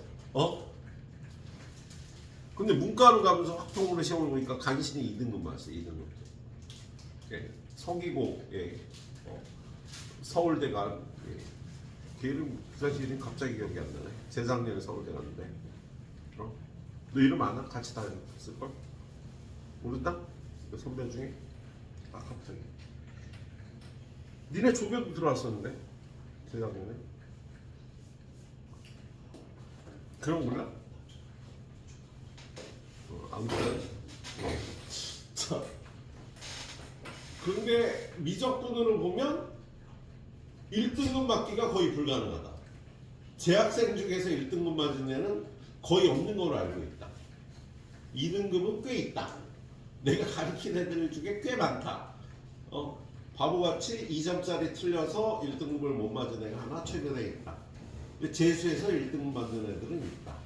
근데 문과로 가면서 확통으로 시험을 보니까 간신히 2등급 맞았어요. 2등급. 서기고, 서울대 간, 걔는 그다지 이름 갑자기 기억이 안 나네. 재작년에 서울대 갔는데. 너 이름 아나? 같이 다녔을걸? 모른다? 그 선배 중에? 아 갑자기. 니네 조교도 들어왔었는데 재작년에. 그런 거 몰라? 아무튼 자, 근데 미적분으로 보면 1등급 맞기가 거의 불가능하다. 재학생 중에서 1등급 맞은 애는 거의 없는 걸로 알고 있다. 2등급은 꽤 있다. 내가 가르친 애들 중에 꽤 많다. 바보같이 2점짜리 틀려서 1등급을 못 맞은 애가 하나 최근에 있다. 재수에서 1등급 맞는 애들은 있다.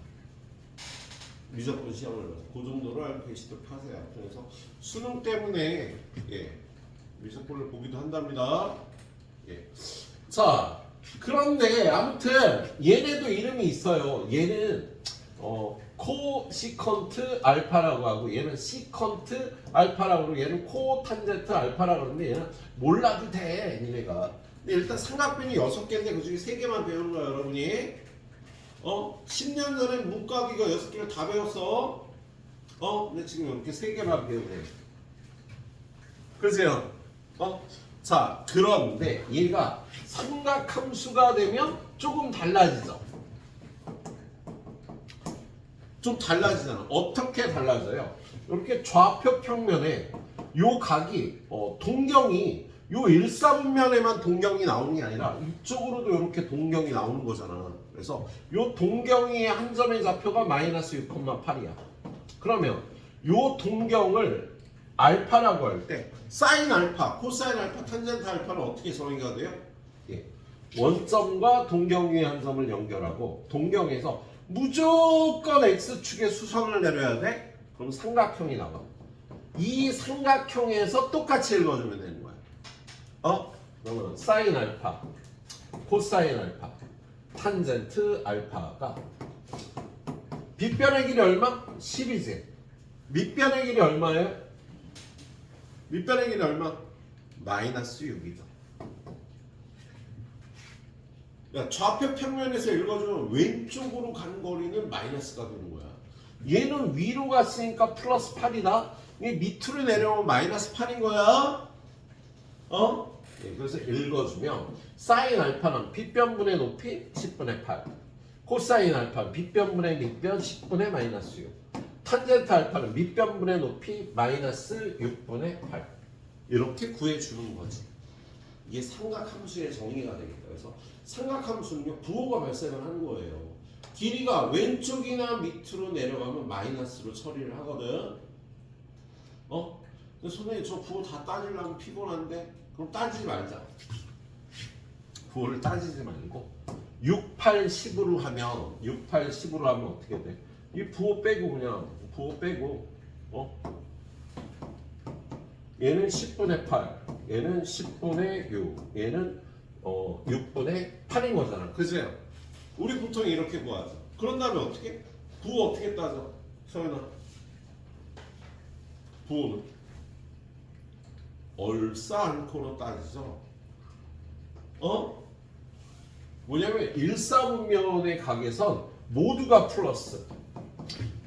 미적분 시험을 봐서 그 정도로 알고 계시도록 하세요. 그래서 수능 때문에 미적분을 보기도 한답니다. 자, 그런데 아무튼 얘네도 이름이 있어요. 얘는 코시컨트 알파라고 하고 얘는 시컨트 알파라고 그러고 얘는 코탄젠트 알파라고 그러는데 얘는 몰라도 돼 니네가. 근데 일단 삼각변이 6개인데 그 중에 3개만 배우는 거야 여러분이. 10년 전에 문과기가 6개를 다 배웠어. 근데 지금 이렇게 3개만 배우네. 그러세요. 자, 그런데 얘가 삼각함수가 되면 조금 달라지죠. 좀 달라지잖아. 어떻게 달라져요? 이렇게 좌표 평면에 요 각이 동경이 요 1사분면에만 동경이 나오는 게 아니라 이쪽으로도 이렇게 동경이 나오는 거잖아. 그래서 요 동경이 한 점의 좌표가 마이너스 6,8이야. 그러면 요 동경을 알파라고 할 때 사인 알파, 코사인 알파, 탄젠트 알파는 어떻게 정의가 돼요? 원점과 동경 위의 한 점을 연결하고 동경에서 무조건 x축의 수선을 내려야 돼? 그럼 삼각형이 나와. 이 삼각형에서 똑같이 읽어주면 되는 거야. 그러면 사인 알파, 코사인 알파, 탄젠트 알파가 빗변의 길이 얼마? 10이지. 밑변의 길이 얼마예요? 밑변의 길이 얼마? 마이너스 6이죠. 야, 좌표 평면에서 읽어주면 왼쪽으로 가는 거리는 마이너스가 되는 거야. 얘는 위로 갔으니까 플러스 8이다. 얘 밑으로 내려오면 마이너스 8인 거야. 그래서 읽어주면 사인 알파는 빗변분의 높이 10분의 8, 코사인 알파는 빗변분의 밑변 10분의 마이너스 6, 탄젠트 알파는 밑변분의 높이 마이너스 6분의 8. 이렇게 구해주는 거지. 이게 삼각함수의 정의가 되겠다. 그래서 삼각함수는요 부호가 발생을 하는 거예요. 길이가 왼쪽이나 밑으로 내려가면 마이너스로 처리를 하거든. 근데 선생님 저 부호 다 따지려면 피곤한데 그럼 따지지 말자. 부호를 따지지 말고 6, 8, 10으로 하면 6, 8, 10으로 하면 어떻게 돼? 이 부호 빼고 그냥 부호 빼고 얘는 10분의 8, 얘는 10분의 6, 얘는 6분의 8인 거잖아. 그죠? 우리 보통 이렇게 구하죠. 그런 다음에 어떻게? 부호 어떻게 따져? 서연아. 부호는 얼싸안코로 따지죠. 뭐냐면 1사분면의 각에선 모두가 플러스,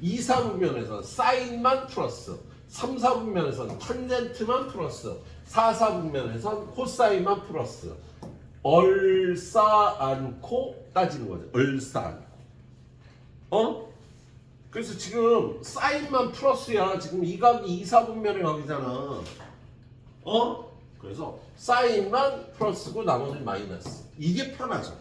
2사분면에선 사인만 플러스, 3사분면에선 탄젠트만 플러스, 4사분면에선 코사인만 플러스. 얼싸안코 따지는 거죠. 얼싸안코. 어? 그래서 지금 사인만 플러스야. 지금 이 각이 2, 4분면의 각이잖아. 어? 그래서 사인만 플러스고 나머지는 마이너스. 이게 편하죠.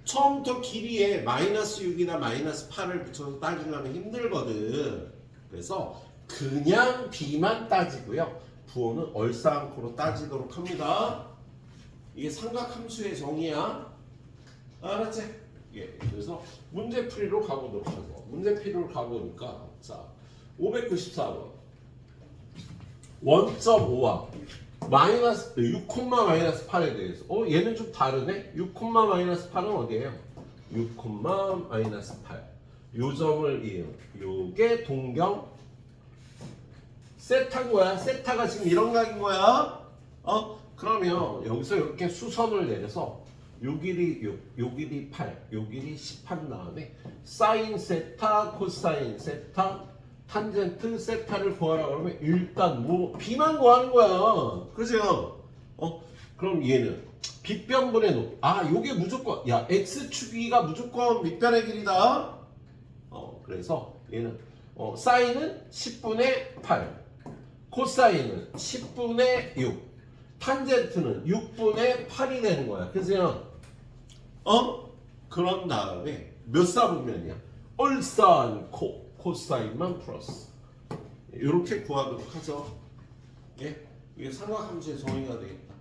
처음부터 길이에 마이너스 6이나 마이너스 8을 붙여서 따지려면 힘들거든. 그래서 그냥 b만 따지고요. 부호는 얼싸안고로 따지도록 합니다. 이게 삼각함수의 정의야. 알았지? 예. 그래서 문제풀이로 가보도록 하죠. 문제풀이로 가보니까 자 594번 원점5와 마이너스 6, 마이너스 8에 대해서 얘는 좀 다르네. 6, 마이너스 8은 어디예요? 6, 마이너스 8 요 점을 이용 요게 동경 세타인 거야. 세타가 지금 이런 각인 거야. 그러면 여기서 이렇게 수선을 내려서 요 길이 6, 요 길이 8, 요 길이 10 한 다음에 사인 세타, 코사인 세타, 탄젠트 세타를 구하라 그러면 일단 뭐 b만 구하는 거야. 그죠? 그럼 얘는 빗변분의 높이. 요게 무조건 x축이가 무조건 밑변의 길이다. 그래서 얘는 사인은 10분의 8, 코사인은 10분의 6, 탄젠트는 6분의 8이 되는 거야. 그죠? 그런 다음에 몇 사분면이야? 얼싸안 코사인만 플러스. 이렇게 구하도록 하죠. 예? 이게 삼각함수의 정의가 되겠다.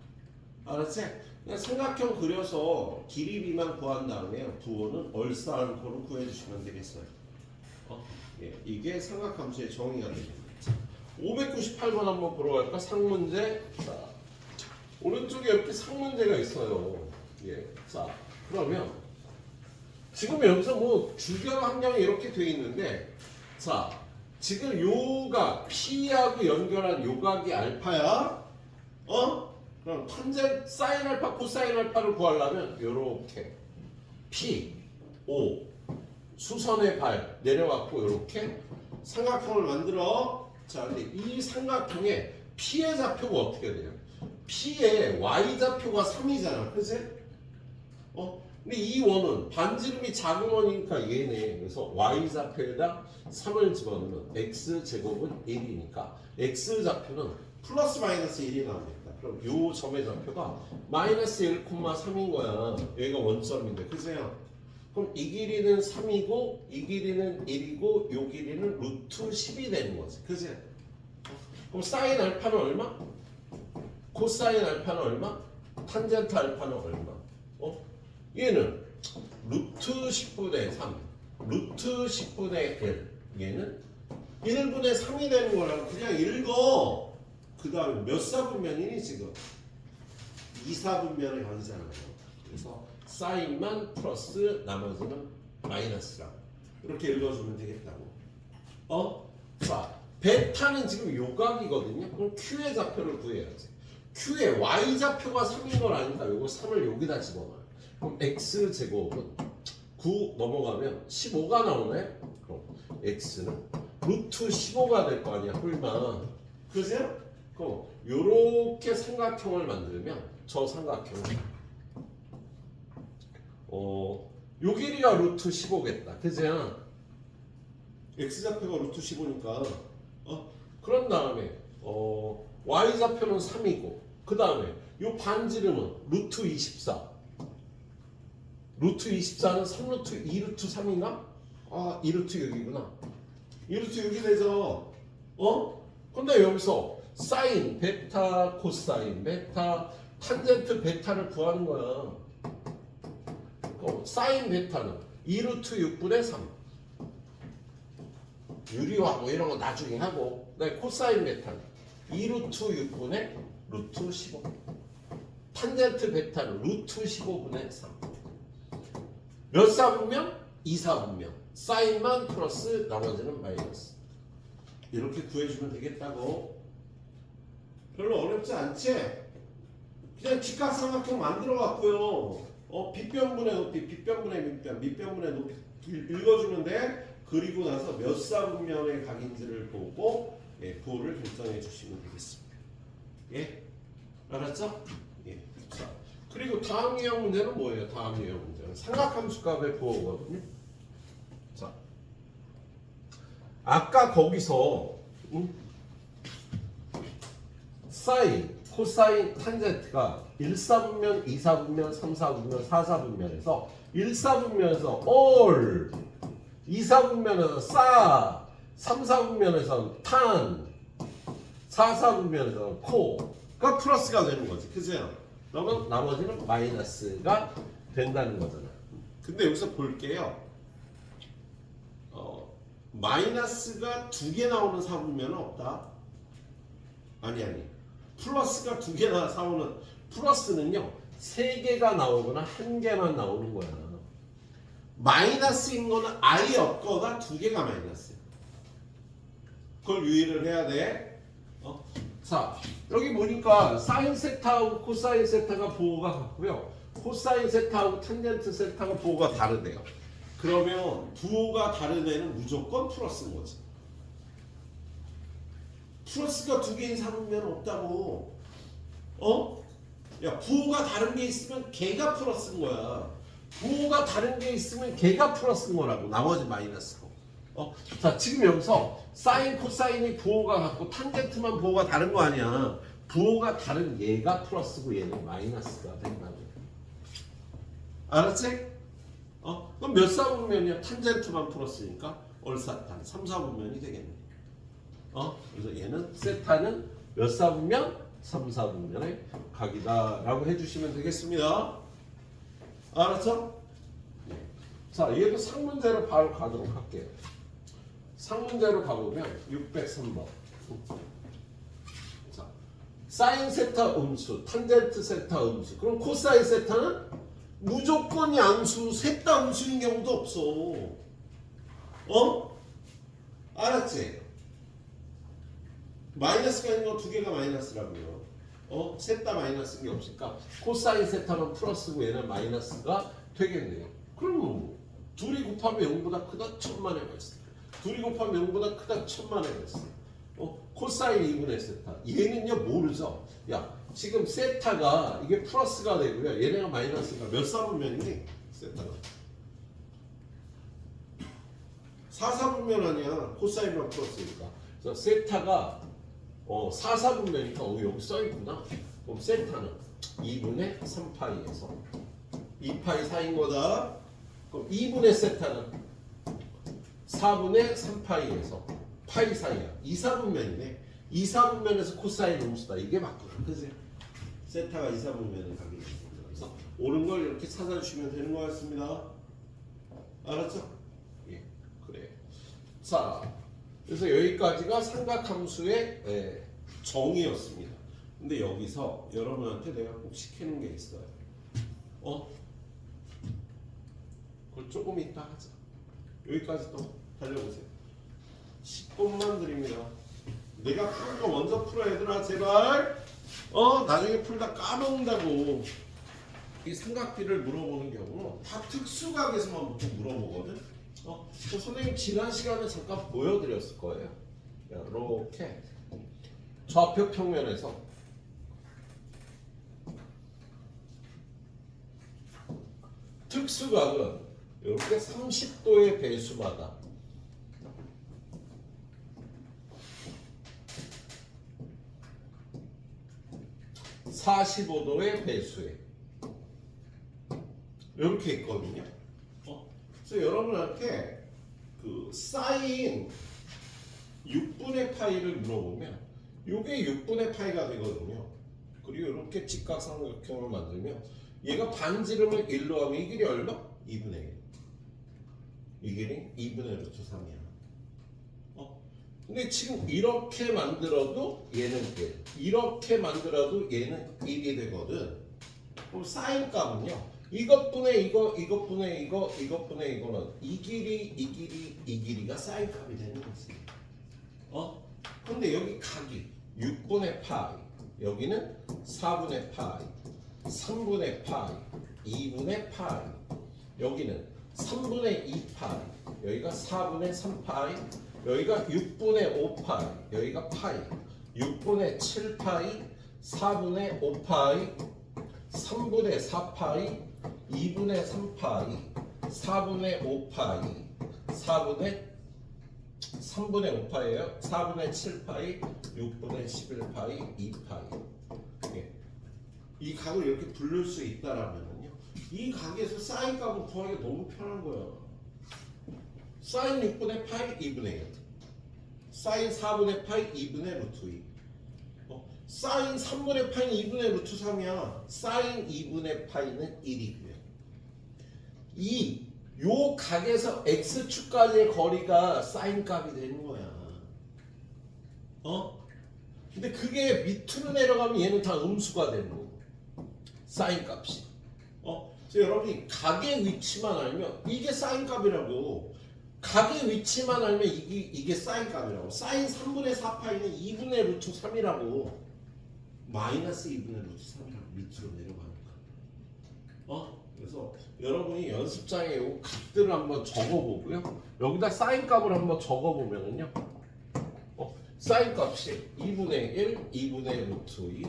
알았지? 그냥 삼각형 그려서 길이 b만 구한 다음에 부호는 얼싸안 코로 구해주시면 되겠어요. 예, 이게 삼각함수의 정의가 되겠다. 598번 한번 보러 갈까? 상문제. 자, 오른쪽에 이렇게 상문제가 있어요. 예, 자, 그러면 지금 여기서 뭐 주변 환경이 이렇게 돼 있는데, 자, 지금 요각 P하고 연결한 요각이 알파야. 그럼 탄젠 사인 알파, 코사인 알파를 구하려면 요렇게 P, O 수선의 발 내려갖고 요렇게 삼각형을 만들어. 자, 근데 이 삼각형의 P의 좌표가 어떻게 돼요? P의 Y 좌표가 3이잖아. 그치? 근데 이 원은 반지름이 작은 원이니까 얘네. 그래서 Y 좌표에다 3을 집어넣으면 X 제곱은 1이니까 X 좌표는 플러스 마이너스 1이 나오겠다. 그럼 요 점의 좌표가 마이너스 1,3인 거야. 여기가 원점인데. 그죠? 그럼 이 길이는 3이고 이 길이는 1이고 요 길이는 루트 10이 되는 거지. 그지? 그럼 사인 알파는 얼마? 코사인 알파는 얼마? 탄젠트 알파는 얼마? 얘는 루트 10분의 3, 루트 10분의 1. 얘는 1분의 3이 되는 거라고 그냥 읽어. 그 다음에 몇 사분면이니 지금? 2사분면의 관이잖아요. 그래서 사인만 플러스 나머지는 마이너스라고 이렇게 읽어주면 되겠다고. 자, 베타는 지금 요각이거든요. 그럼 Q의 좌표를 구해야지. Q의 Y 좌표가 3인 걸 아니까 요거 3을 여기다 집어넣어요. 그럼 X 제곱은 9 넘어가면 15가 나오네. 그럼 X는 루트 15가 될 거 아니야. 뿔만. 그죠? 그럼 요렇게 삼각형을 만들면 저 삼각형은 요 길이가 루트 15겠다. 그죠? X좌표가 루트 15니까 그런 다음에 Y좌표는 3이고 그 다음에 요 반지름은 루트 24. 루트 24는 3루트 2루트 3인가? 2루트 6이구나. 2루트 6이 되죠. 근데 여기서 사인, 베타, 코사인, 베타, 탄젠트 베타를 구하는 거야. 사인 베타는 2루트 6분의 3. 유리화 뭐 이런 거 나중에 하고. 그다음에 코사인 베타는 2루트 6분의 루트 15. 탄젠트 베타는 루트 15분의 3. 몇 사분면? 2사분면. 사인만 플러스 나머지는 마이너스. 이렇게 구해주면 되겠다고. 별로 어렵지 않지? 그냥 직각삼각형 만들어 갖고요. 빗변분의 높이, 빗변분의 밑변, 밑변분의 높이 읽어주면 돼. 그리고 나서 몇 사분면의 각인지를 보고 부호를 결정해 주시면 되겠습니다. 예? 알았죠? 예. 자, 그리고 다음 유형 문제는 뭐예요? 다음 유형 문제는 삼각함수 값의 부호거든요. 자, 아까 거기서 사인, 코사인, 탄젠트가 1사분면, 2사분면, 3사분면, 4사분면에서 1사분면에서 all, 2사분면에서 싸, 3사분면에서 탄, 4사분면에서 코가 플러스가 되는 거지. 그죠? 그러면 나머지는 마이너스가 된다는 거잖아. 근데 여기서 볼게요. 마이너스가 2개 나오는 사분면은 없다. 아니. 플러스가 2개나 나오는, 플러스는요 3개가 나오거나 1개만 나오는 거야. 마이너스인 거는 아예 없거나 2개가 마이너스야. 그걸 유의를 해야 돼. 자, 여기 보니까 사인 세타하고 코사인 세타가 부호가 같고요. 코사인 세타하고 탄젠트 세타가 부호가 다르대요. 그러면 부호가 다른 애는 무조건 플러스인 거지. 플러스가 2개인 사분면은 없다고. 야, 부호가 다른 게 있으면 걔가 플러스인 거야. 부호가 다른 게 있으면 걔가 플러스인 거라고. 나머지 마이너스고. 자, 지금 여기서 사인, 코사인이 부호가 같고 탄젠트만 부호가 다른 거 아니야. 부호가 다른 얘가 플러스고 얘는 마이너스가 된다고. 알았지? 그럼 몇 사분면이야? 탄젠트만 플러스니까 얼사탄 3사분면이 되겠네. 그래서 얘는 세타는 몇 사분면? 3사분면의 각이다 라고 해주시면 되겠습니다. 알았죠? 네. 자, 얘도 상문제로 바로 가도록 할게요. 상문제로 가보면 603번. 자, 사인 세타 음수, 탄젠트 세타 음수. 그럼 코사인 세타는 무조건 양수, 셋 다 음수인 경우도 없어. 알았지? 마이너스가 있는 거 2개가 마이너스라고요. 셋 다 마이너스인 게 없으니까 코사인 세타는 플러스고 얘는 마이너스가 되겠네요. 그럼 둘이 곱하면 0보다 크다 천만의 말씀. 둘이 곱하면 0보다 크다 천만의 말씀. 코사인 2분의 세타. 얘는요 모르죠. 야, 지금 세타가 이게 플러스가 되고요. 얘네가 마이너스가 몇 사분면이니? 세타가 4사분면 아니야. 코사인만 플러스니까. 그래서 세타가 4사분면이니까 여기 써있구나. 그럼 세타는 2분의 3파이에서 2파이 4인 거다. 그럼 2분의 세타는 4분의 3파이에서 파이 사이야. 2사분면이네. 2사분면에서 코사인 음수다. 이게 맞구나. 그치? 세타가 2사분면을 가게 됩니다. 그래서 옳은 걸 이렇게 찾아주시면 되는 것 같습니다. 알았죠? 예, 그래요. 자, 그래서 여기까지가 삼각함수의 정의였습니다. 근데 여기서 여러분한테 내가 꼭 시키는 게 있어요. 그걸 조금 이따 하자. 여기까지 또 달려보세요. 10분만 드립니다. 내가 푸는 거 먼저 풀어 얘들아 제발. 나중에 풀다 까먹는다고. 이 삼각비를 물어보는 경우는 다 특수각에서만 보통 물어보거든. 선생님 지난 시간에 잠깐 보여드렸을 거예요. 이렇게 좌표 평면에서 특수각은 이렇게 30도의 배수마다 45도의 배수에 이렇게 있거든요. 그래서 여러분한테 그 사인 6분의 파이를 물어보면 이게 6분의 파이가 되거든요. 그리고 이렇게 직각삼각형을 만들면 얘가 반지름을 1로 하면 이 길이 얼마? 2분의 1. 이 길이 2분의 루트 3이야. 근데 지금 이렇게 만들어도 얘는 1, 이렇게 만들어도 얘는 1이 되거든. 그럼 사인 값은요, 이것분의 이거, 이것분의 이거, 이것분의 이거는 이 길이, 이 길이, 이 길이가 사인 값이 되는 거지. 근데 여기 각이 6분의 파이, 여기는 4분의 파이, 3분의 파이, 2분의 파이, 여기는 3분의 2파이, 여기가 4분의 3파이, 여기가 6분의 5파이, 여기가 파이, 6분의 7파이, 4분의 5파이, 3분의 4파이, 2분의 3파이, 4분의 5파이, 4분의 3분의 5파이예요. 4분의 7파이, 6분의 11파이, 2파이. 예. 이 각을 이렇게 부를 수 있다라면요. 이 각에서 사인 값을 구하기가 너무 편한 거야. 사인 6분의 파이 2분의 1. 사인 4분의 파이 2분의 루트 2. 사인 3분의 파이는 2분의 루트 3이야. 사인 2분의 파이는 1이고요. 요 각에서 x축까지의 거리가 사인 값이 되는 거야. 근데 그게 밑으로 내려가면 얘는 다 음수가 되는 거고. 사인 값이. 그래서 여러분이 각의 위치만 알면 이게 사인 값이라고. 각의 위치만 알면 이게 사인 값이라고. 사인 3분의 4파이는 2분의 루트 3이라고. 마이너스 2분의 루트 3이라고. 밑으로 내려가니까. 그래서 여러분이 연습장에 이 값들을 한번 적어보고요. 여기다 사인 값을 한번 적어보면은요. 사인 값이 2분의 1, 2분의 루트 2,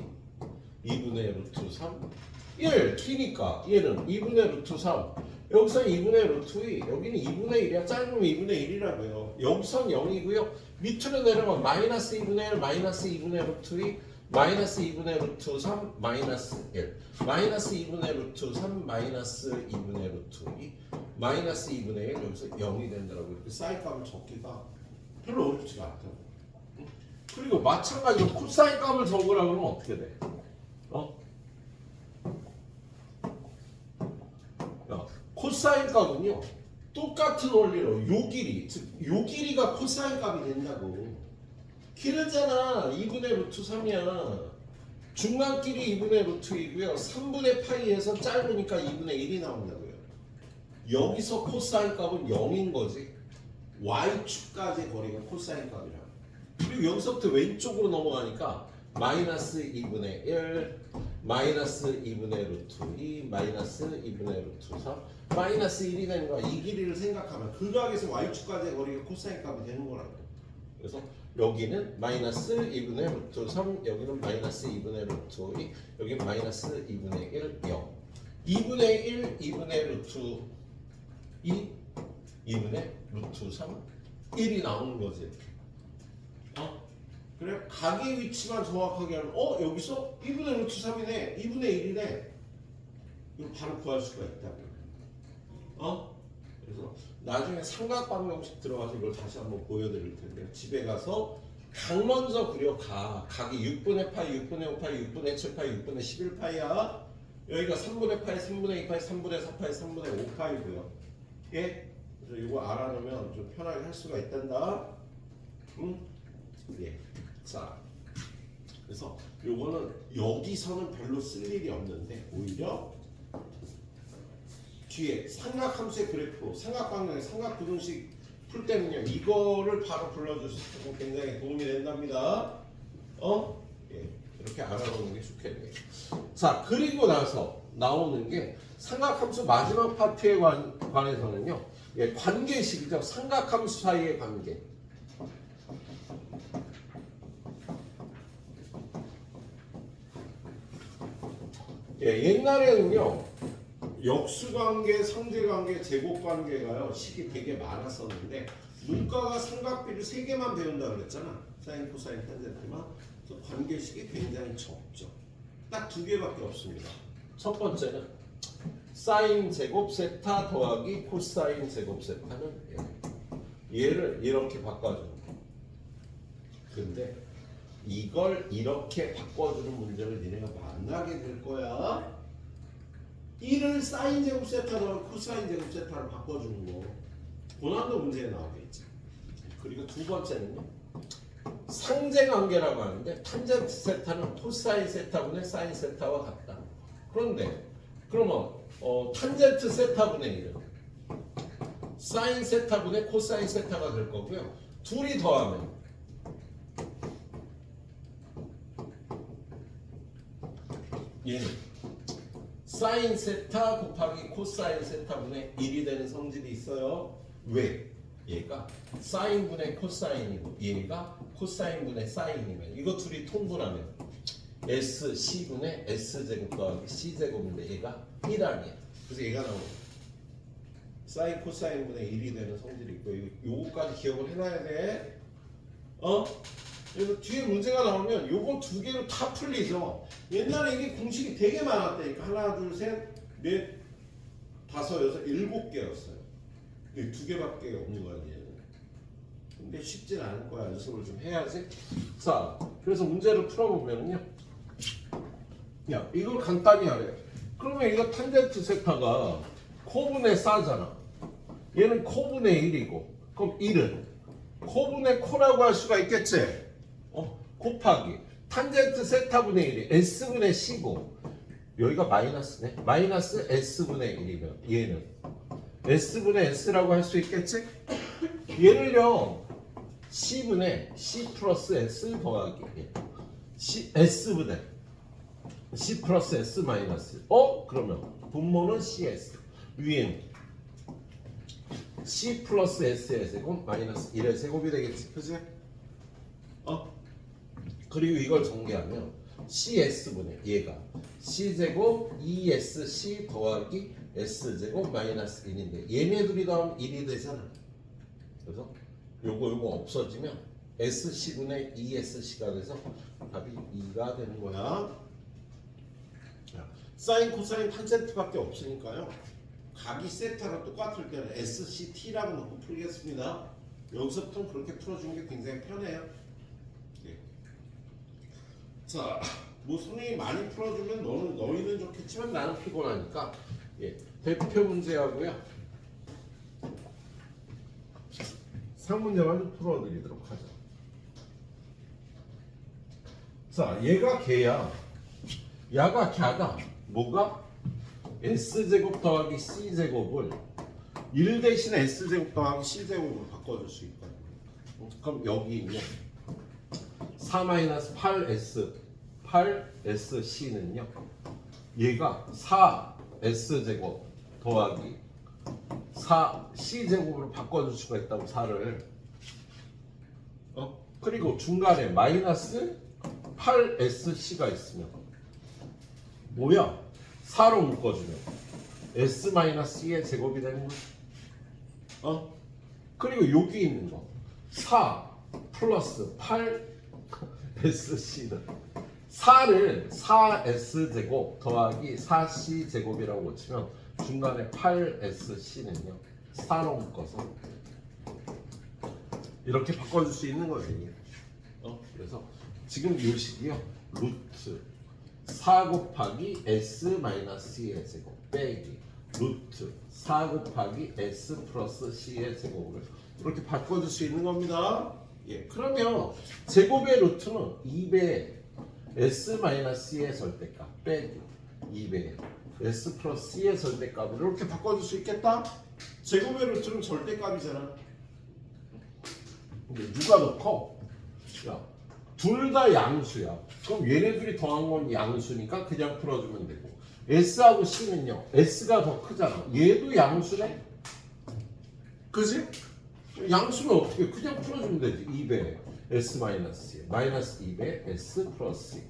2분의 루트 3, 1, t니까 얘는 2분의 루트 3. 여기서 2분의 루트 2, 여기는 2분의 1이야. 짧으면 2분의 1이라고요. 여기선 0이고요. 밑으로 내려가면 마이너스 2분의 1, 마이너스 2분의 루트 2, 마이너스 2분의 루트 3, 마이너스 1, 마이너스 2분의 루트 3, 마이너스 2분의 루트 2, 마이너스 2분의 1, 여기서 0이 된다고. 이렇게 사인 값을 적기가 별로 어렵지가 않다고. 그리고 마찬가지로 코사인 값을 적으라고 하면 어떻게 돼? 코사인 값은요, 똑같은 원리로 요 길이, 즉 요 길이가 코사인 값이 된다고. 길잖아. 2분의 루트 3이야. 중간 길이 2분의 루트 2고요. 3분의 파이에서 짧으니까 2분의 1이 나온다고요. 여기서 코사인 값은 0인 거지. y축까지 거리가 코사인 값이라. 그리고 여기서부터 왼쪽으로 넘어가니까 마이너스 2분의 1, 마이너스 2분의 루트 2, 마이너스 2분의 루트 3, 마이너스 1이 되는 거야. 이 길이를 생각하면 그 각에서 y축까지의 거리가 코사인 값이 되는 거라고. 그래서 여기는 마이너스 2분의 루트 3, 여기는 마이너스 2분의 루트 2, 여기는 마이너스 2분의 1, 0. 2분의 1, 2분의 루트 2, 2분의 루트 3, 1이 나오는 거지. 그래? 각의 위치만 정확하게 하면 여기서 2분의 루트 3이네, 2분의 1이네. 이거 바로 구할 수가 있다고. 그래서 나중에 삼각방정식 들어가서 이걸 다시 한번 보여드릴 텐데, 집에 가서 각 먼저 그려. 각이 6분의 파이, 6분의 5파이, 6분의 7파이, 6분의 11파이야. 여기가 3분의 파이, 3분의 2파이, 3분의 4파이, 3분의 5파이고요. 예? 그래서 이거 알아놓으면 좀 편하게 할 수가 있단다. 예. 자, 그래서 요거는 여기서는 별로 쓸 일이 없는데, 오히려 뒤에 삼각함수의 그래프, 삼각방정식, 삼각부등식 풀 때는요, 이거를 바로 불러줄 수 있고 굉장히 도움이 된답니다. 예, 이렇게 알아보는 게 좋겠네요. 자, 그리고 나서 나오는 게 삼각함수 마지막 파트에 관해서는요, 예, 관계식이죠. 삼각함수 사이의 관계. 예, 옛날에는요, 역수관계, 상대관계, 제곱관계가요 식이 되게 많았었는데, 문과가 삼각비를 3개만 배운다 그랬잖아. 사인, 코사인, 탄젠트만. 그래서 관계식이 굉장히 적죠. 딱 2개밖에 없습니다. 첫 번째는 사인 제곱 세타 더하기 코사인 제곱 세타는 얘를 이렇게 바꿔주는 거. 근데 이걸 이렇게 바꿔주는 문제를 니네가 만나게 될 거야. 1을 사인 제곱 세타로 코사인 제곱 세타로 바꿔주는 거. 고난도 문제에 나오겠지. 그리고 두 번째는요, 상제관계라고 하는데, 탄젠트 세타는 코사인 세타분의 사인 세타와 같다. 그런데 그러면 탄젠트 세타분의 1은 사인 세타분의 코사인 세타가 될 거고요. 둘이 더하면 얘는 사인 세타 곱하기 코사인 세타분의 1이 되는 성질이 있어요. 왜? 얘가 사인분의 코사인이고 얘가 코사인분의 사인이면, 이거 둘이 통분하면 S C분의 S제곱 더하기 C제곱인데 얘가 1 아니야. 그래서 얘가 나오는 사인 코사인분의 1이 되는 성질이 있고 요거까지 기억을 해놔야 돼. 그래서 뒤에 문제가 나오면 요거 두 개로 다 풀리죠. 옛날에 이게 공식이 되게 많았다니까. 하나, 둘, 셋, 넷, 다섯, 여섯, 일곱 개였어요. 근데 두 개밖에 없는 거야 얘는. 근데 쉽진 않을 거야. 연습을 좀 해야지. 자, 그래서 문제를 풀어보면요. 야, 이걸 간단히 하래. 그러면 이거 탄젠트 세타가 코분의 싸잖아. 얘는 코분의 1이고, 그럼 1은 코분의 코라고 할 수가 있겠지? 곱하기 탄젠트 세타분의 1이 S분의 C고, 여기가 마이너스네. 마이너스 S분의 1이면 얘는 S분의 S라고 할 수 있겠지? 얘를요 C분의 C 플러스 S 더하기 S분의 C 플러스 S 마이너스 그러면 분모는 CS, 위에는 C 플러스 S의 제곱 마이너스 1의 제곱이 되겠지, 그치? 그리고 이걸 전개하면 CS분의 얘가 C제곱 ESC 더하기 S제곱 마이너스 1인데 얘네 둘이 더하면 1이 되잖아. 그래서 요거 없어지면 SC분의 ESC가 돼서 답이 2가 되는 거야. 사인, 코사인, 탄젠트밖에 없으니까요. 각이 세타랑 똑같을 때는 SCT라고 놓고 풀겠습니다. 여기서부터 그렇게 풀어주는 게 굉장히 편해요. 자, 뭐 선생님이 많이 풀어주면 너희는 좋겠지만 나는 피곤하니까 대표 문제하고요. 상문제만 좀 풀어드리도록 하죠. 자, 얘가 걔야. 야가 갸다. 뭐가? S제곱 더하기 C제곱을 1 대신 S제곱 더하기 C제곱으로 바꿔줄 수 있다. 그럼 여기 있는 4-8S 8SC는요 얘가 4S제곱 더하기 4C제곱으로 바꿔줄 수가 있다고 4를 그리고 중간에 마이너스 8SC가 있으면 뭐야? 4로 묶어주면 S-C의 제곱이 되는 거야. 그리고 여기 있는 거 4 플러스 8SC는 4를 4S제곱 더하기 4C제곱이라고 치면 중간에 8SC는요 4로 묶어서 이렇게 바꿔줄 수 있는 거예요. 그래서 지금 이 식이요 루트 4 곱하기 S-C의 제곱 빼기 루트 4 곱하기 S 플러스 C의 제곱을 이렇게 바꿔줄 수 있는 겁니다. 그러면 제곱의 루트는 2배 S-C의 절대값 빼기 2배 S 플러스 C의 절대값을 이렇게 바꿔줄 수 있겠다? 제곱의 루트는 절대값이잖아. 근데 누가 더 커? 둘 다 양수야. 그럼 얘네 둘이 더한 건 양수니까 그냥 풀어주면 되고 S하고 C는요 S가 더 크잖아. 얘도 양수네? 그지? 양수는 어떻게 그냥 풀어주면 되지. 2배 S-C 마이너스 2배 S 플러스 C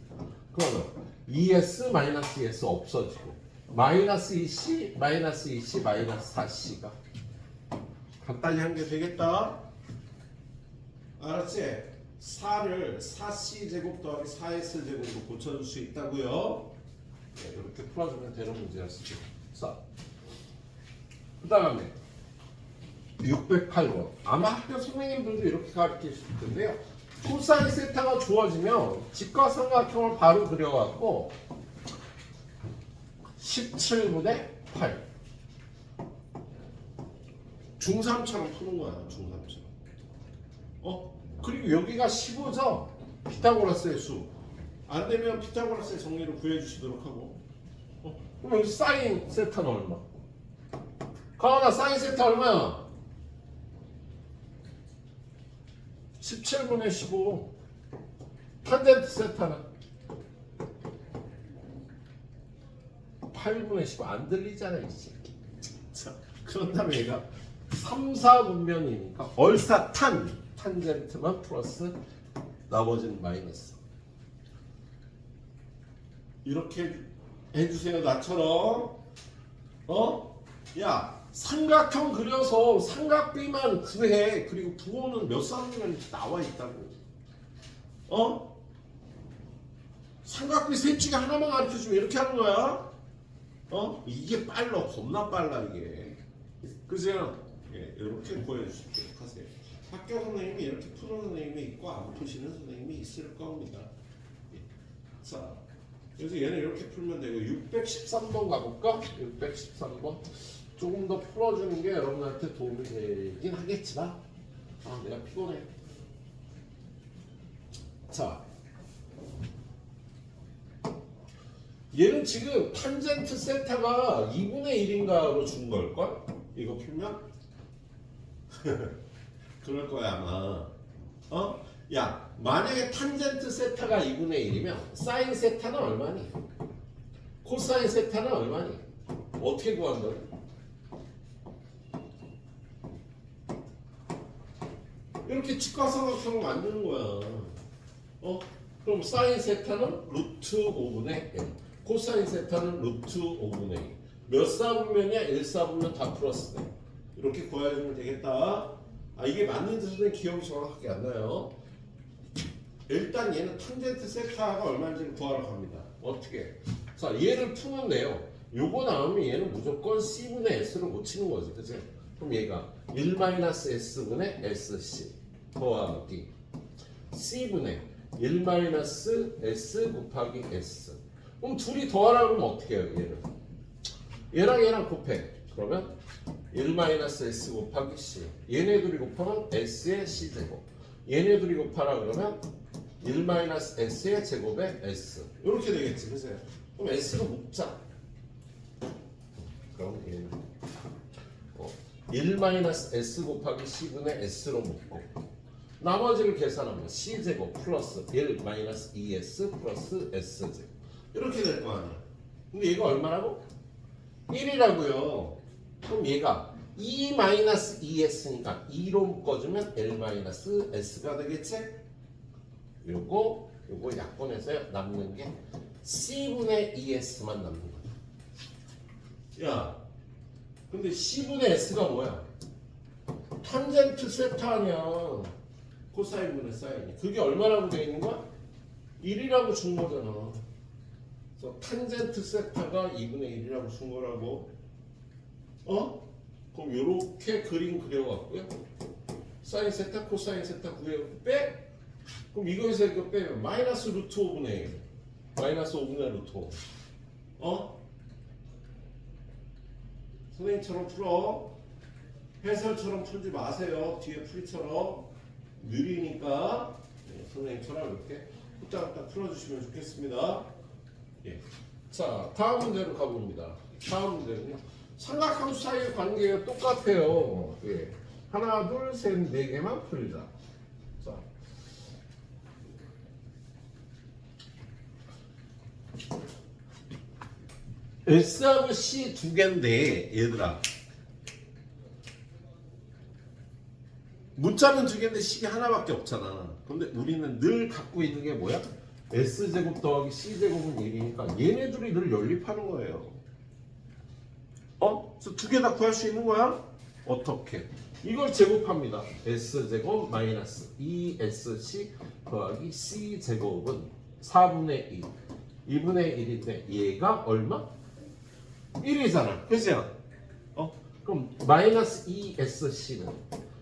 그러면 2S 마이너스 2S 없어지고 마이너스 2C 마이너스 2C 마이너스 4C가 간단히 한 게 되겠다. 알았지? 4를 4C 제곱 더하기 4S 제곱으로 고쳐줄 수 있다고요. 이렇게 풀어주면 되는 문제였습니다. 자, 그 다음에 608번. 아마 학교 선생님들도 이렇게 가르치실 텐데요. 코사인 세타가 주어지면 직각삼각형을 바로 그려갖고 17분의 8 중3처럼 푸는 거야. 중3처럼. 그리고 여기가 15죠. 피타고라스의 수. 안 되면 피타고라스의 정리를 구해주시도록 하고. 그럼 여기 사인 세타는 얼마? 가은아 사인 세타 얼마야? 17분의 15. 탄젠트 세타는 8분의 15. 안 들리잖아 이 새끼. 자, 그런 다음에 얘가 3, 4분면이니까 얼싸 탄젠트만 플러스 나머지는 마이너스. 이렇게 해주세요. 나처럼 야 삼각형 그려서 삼각비만 구해. 그리고 부호는 몇 사람이나 이렇게 나와 있다고. 어? 삼각비 셋 중에 하나만 가르쳐주면 이렇게 하는 거야. 어? 이게 빨라. 겁나 빨라 이게. 그죠? 예, 이렇게 보여주도록 하세요. 학교 선생님이 이렇게 푸는 선생님이 있고 안 푸시는 선생님이 있을 겁니다. 예. 자, 그래서 얘는 이렇게 풀면 되고 613번 가볼까? 613번 조금 더 풀어주는 게 여러분한테 도움이 되긴 하겠지만 아 내가 피곤해. 자, 얘는 지금 탄젠트 세타가 2분의 1인가로 준 걸걸? 이거 풀면? 그럴 거야 아마. 어? 야, 만약에 탄젠트 세타가 2분의 1이면 사인 세타는 얼마니? 코사인 세타는 얼마니? 어떻게 구한다고? 이렇게 직각삼각형을 만드는 거야. 어? 그럼 사인 세타는 루트 5분의 1, 코사인 세타는 루트 5분의 2. 몇 사분면이야? 1사분면 다 플러스 돼. 이렇게 구해주면 되겠다. 아 이게 맞는지 선생님 기억이 정확하게 안 나요. 일단 얘는 탄젠트 세타가 얼마인지를 구하러 갑니다. 어떻게? 자 얘를 푸는데요. 요거 나오면 얘는 무조건 C분의 S로 고치는 거지. 그치? 그럼 얘가 1-S분의 SC 더하기 C분의 1-S 곱하기 S. 그럼 둘이 더하라 그러면 어떻게 해요? 얘를 얘랑 곱해. 그러면 1-S 곱하기 C. 얘네 둘이 곱하면 S의 C제곱. 얘네 둘이 곱하라 그러면 1-S의 제곱에 S. 이렇게 되겠지. 그죠? 그럼 S로 묶자. 그럼 얘는 1-S 곱하기 C분의 S로 묶고 나머지를 계산하면 C제곱 플러스 1-2S 플러스 S제곱 이렇게 될 거 아니야. 근데 얘가 얼마라고? 1이라고요. 그럼 얘가 2-2S니까 2로 묶어주면 L-S가 되겠지? 요거 약분해서 남는 게 C분의 2S만 남는 거야. 야, 근데 C분의 S가 뭐야? 탄젠트 세타 아니야. 코사인분의 사인이. 그게 얼마라고 되어 있는 거야? 1이라고 준 거잖아. 그래서 탄젠트 세타가 2분의 1이라고 준 거라고. 어? 그럼 요렇게 그림 그려갖고요. 사인 세타, 코사인 세타 구해갖고 빼? 그럼 이거에서 이거 빼면 마이너스 루트 5분의 1. 마이너스 5분의 루트 5. 어? 선생님처럼 풀어. 해설처럼 풀지 마세요. 뒤에 풀이처럼 느리니까 네, 선생님처럼 이렇게 후딱후딱 풀어주시면 좋겠습니다. 예. 자, 다음 문제로 가봅니다. 다음 문제는요. 삼각함수 사이의 관계가 똑같아요. 예. 하나, 둘, 셋, 네 개만 풀자. 자. S하고 C 두 개인데 얘들아 문자는 두 개인데 C가 하나밖에 없잖아. 근데 우리는 늘 갖고 있는 게 뭐야? S제곱 더하기 C제곱은 1이니까 얘네들이 늘 연립하는 거예요. 어? 그래서 두 개 다 구할 수 있는 거야? 어떻게? 이걸 제곱합니다. S제곱 마이너스 2SC 더하기 C제곱은 4분의 2 2분의 1인데 얘가 얼마? 1이잖아. 그죠? 그럼 마이너스 2SC는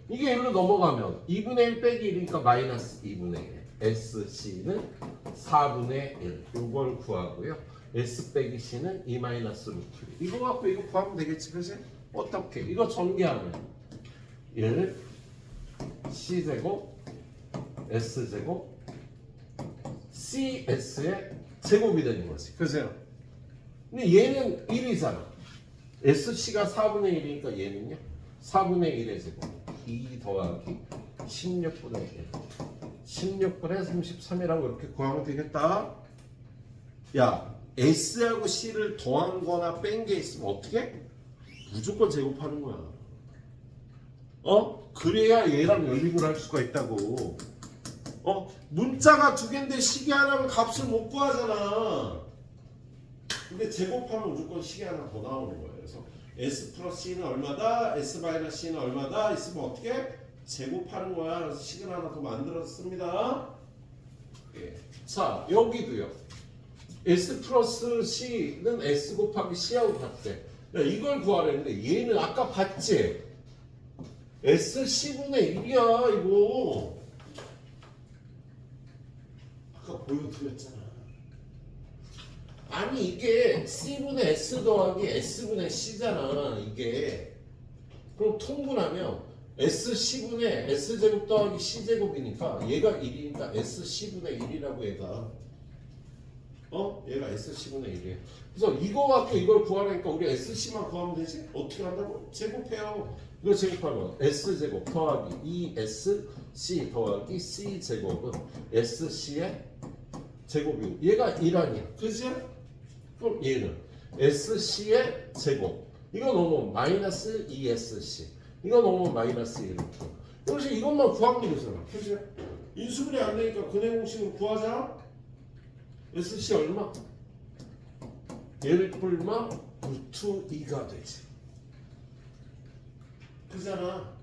이게 1로 넘어가면 2분의 1 빼기 1이니까 마이너스 2분의 1 SC는 4분의 1 이걸 구하고요. S 빼기 C는 2 마이너스 루트 이거 갖고 이거 구하면 되겠지. 그지? 어떻게? 이거 전개하면 1 C제곱 S제곱 CS의 제곱이 되는 거지. 그죠? 근데 얘는 1이잖아. SC가 4분의 1이니까 얘는요. 4분의 1의 제곱 2 더하기 16분의 1 16분의 33이라고 이렇게 구하면 되겠다. 야, S하고 C를 더한 거나 뺀 게 있으면 어떻게? 무조건 제곱하는 거야. 그래야 얘랑 연립을 할 수가 있다고. 문자가 두 개인데 식이 하나면 값을 못 구하잖아. 근데 제곱하면 무조건 식이 하나 더 나오는 거예요. 그래서 S 플러스 C는 얼마다? S 마이너스 C는 얼마다? 있으면 어떻게? 제곱하는 거야. 그래서 식을 하나 더 만들었습니다. 예. 자, 여기도요. S 플러스 C는 S 곱하기 C하고 같대. 야, 이걸 구하려는데 얘는 아까 봤지? S C분의 1이야 이거. 아까 보여드렸잖아. 아니 이게 C분의 S 더하기 S분의 C잖아 이게. 그럼 통분하면 SC분의 S제곱 더하기 C제곱이니까 얘가 1이니까 SC분의 1이라고 얘가. 얘가 SC분의 1이에요. 그래서 이거 갖고 이걸 구하려니까 우리 SC만 구하면 되지? 어떻게 한다고? 제곱해요. 이거 제곱하면 S제곱 더하기 2SC 더하기 C제곱은 SC의 제곱이고 얘가 1 아니야. 그지? 그럼 얘는 SC의 제곱. 이거 넣으면 마이너스 2SC. 이거 넣으면 마이너스 1. 그래서 이것만 구하면 되잖아. 그지? 인수분해 안 되니까 근해 공식으로 구하자. SC 얼마? 1불마 루트 2가 되지. 그잖아.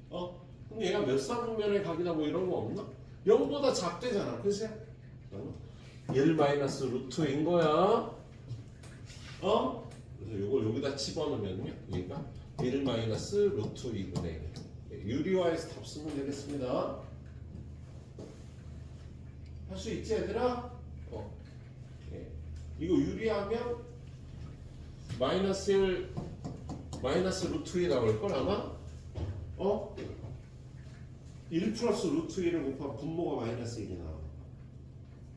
그럼 얘가 몇 사분면의 각이다 뭐 이런 거 없나? 0보다 작대잖아. 그지? 1 마이너스 루트인 거야. 그래서 요걸 여기다 집어넣으면요. 얘가 1 마이너스 루트 2분의 1. 유리화해서 답 쓰면 되겠습니다. 할 수 있지 얘들아? 이거 유리하면 마이너스 1 마이너스 루트 2 나올 걸 아마? 1 플러스 루트 1을 곱하면 분모가 마이너스 1이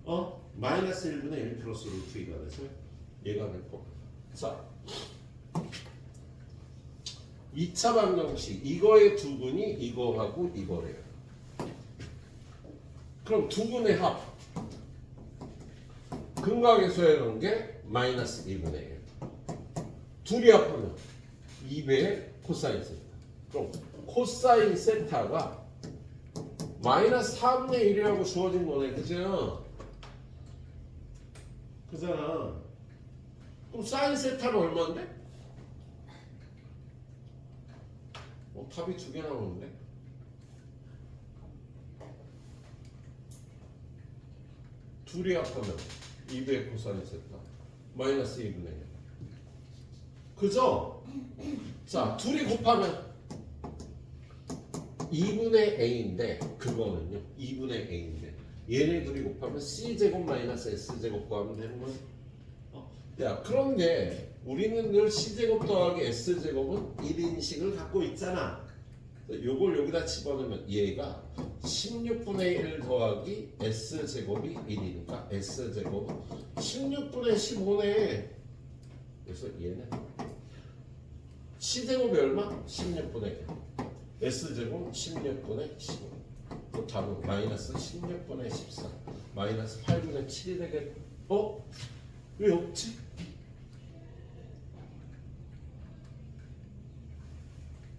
나와. 마이너스 1분의 1 플러스 루트 2가 돼서 얘가 될 거. 자, 2차 방정식 이거의 두 분이 이거하고 이거래요. 그럼 두 분의 합 근각에서의 관계 마이너스 2분의 1. 둘이 합하면 2배의 코사인 세타. 그럼 코사인 세타가 마이너스 4분의 1이라고 주어진 거네. 그죠? 그잖아. 그럼 사인 세타는 얼마인데? 답이 두 개 나오는데? 둘이 합하면 2배의 코사인 세타 마이너스 2분의 1. 그죠? 자, 둘이 곱하면 2분의 a인데 그거는요 2분의 a인데 얘네 둘이 곱하면 c제곱 마이너스 s제곱 구하면 되는 거야. 야, 그런데 우리는 늘 c제곱 더하기 s제곱은 1인식을 갖고 있잖아. 요걸 여기다 집어넣으면 얘가 16분의 1 더하기 s제곱이 1이니까 s제곱은 16분의 15네. 그래서 얘는 c제곱이 얼마? 16분의 1. s제곱 16분의 15. 그 답은 마이너스 16분의 14. 마이너스 8분의 7이 되겠. 왜 없지?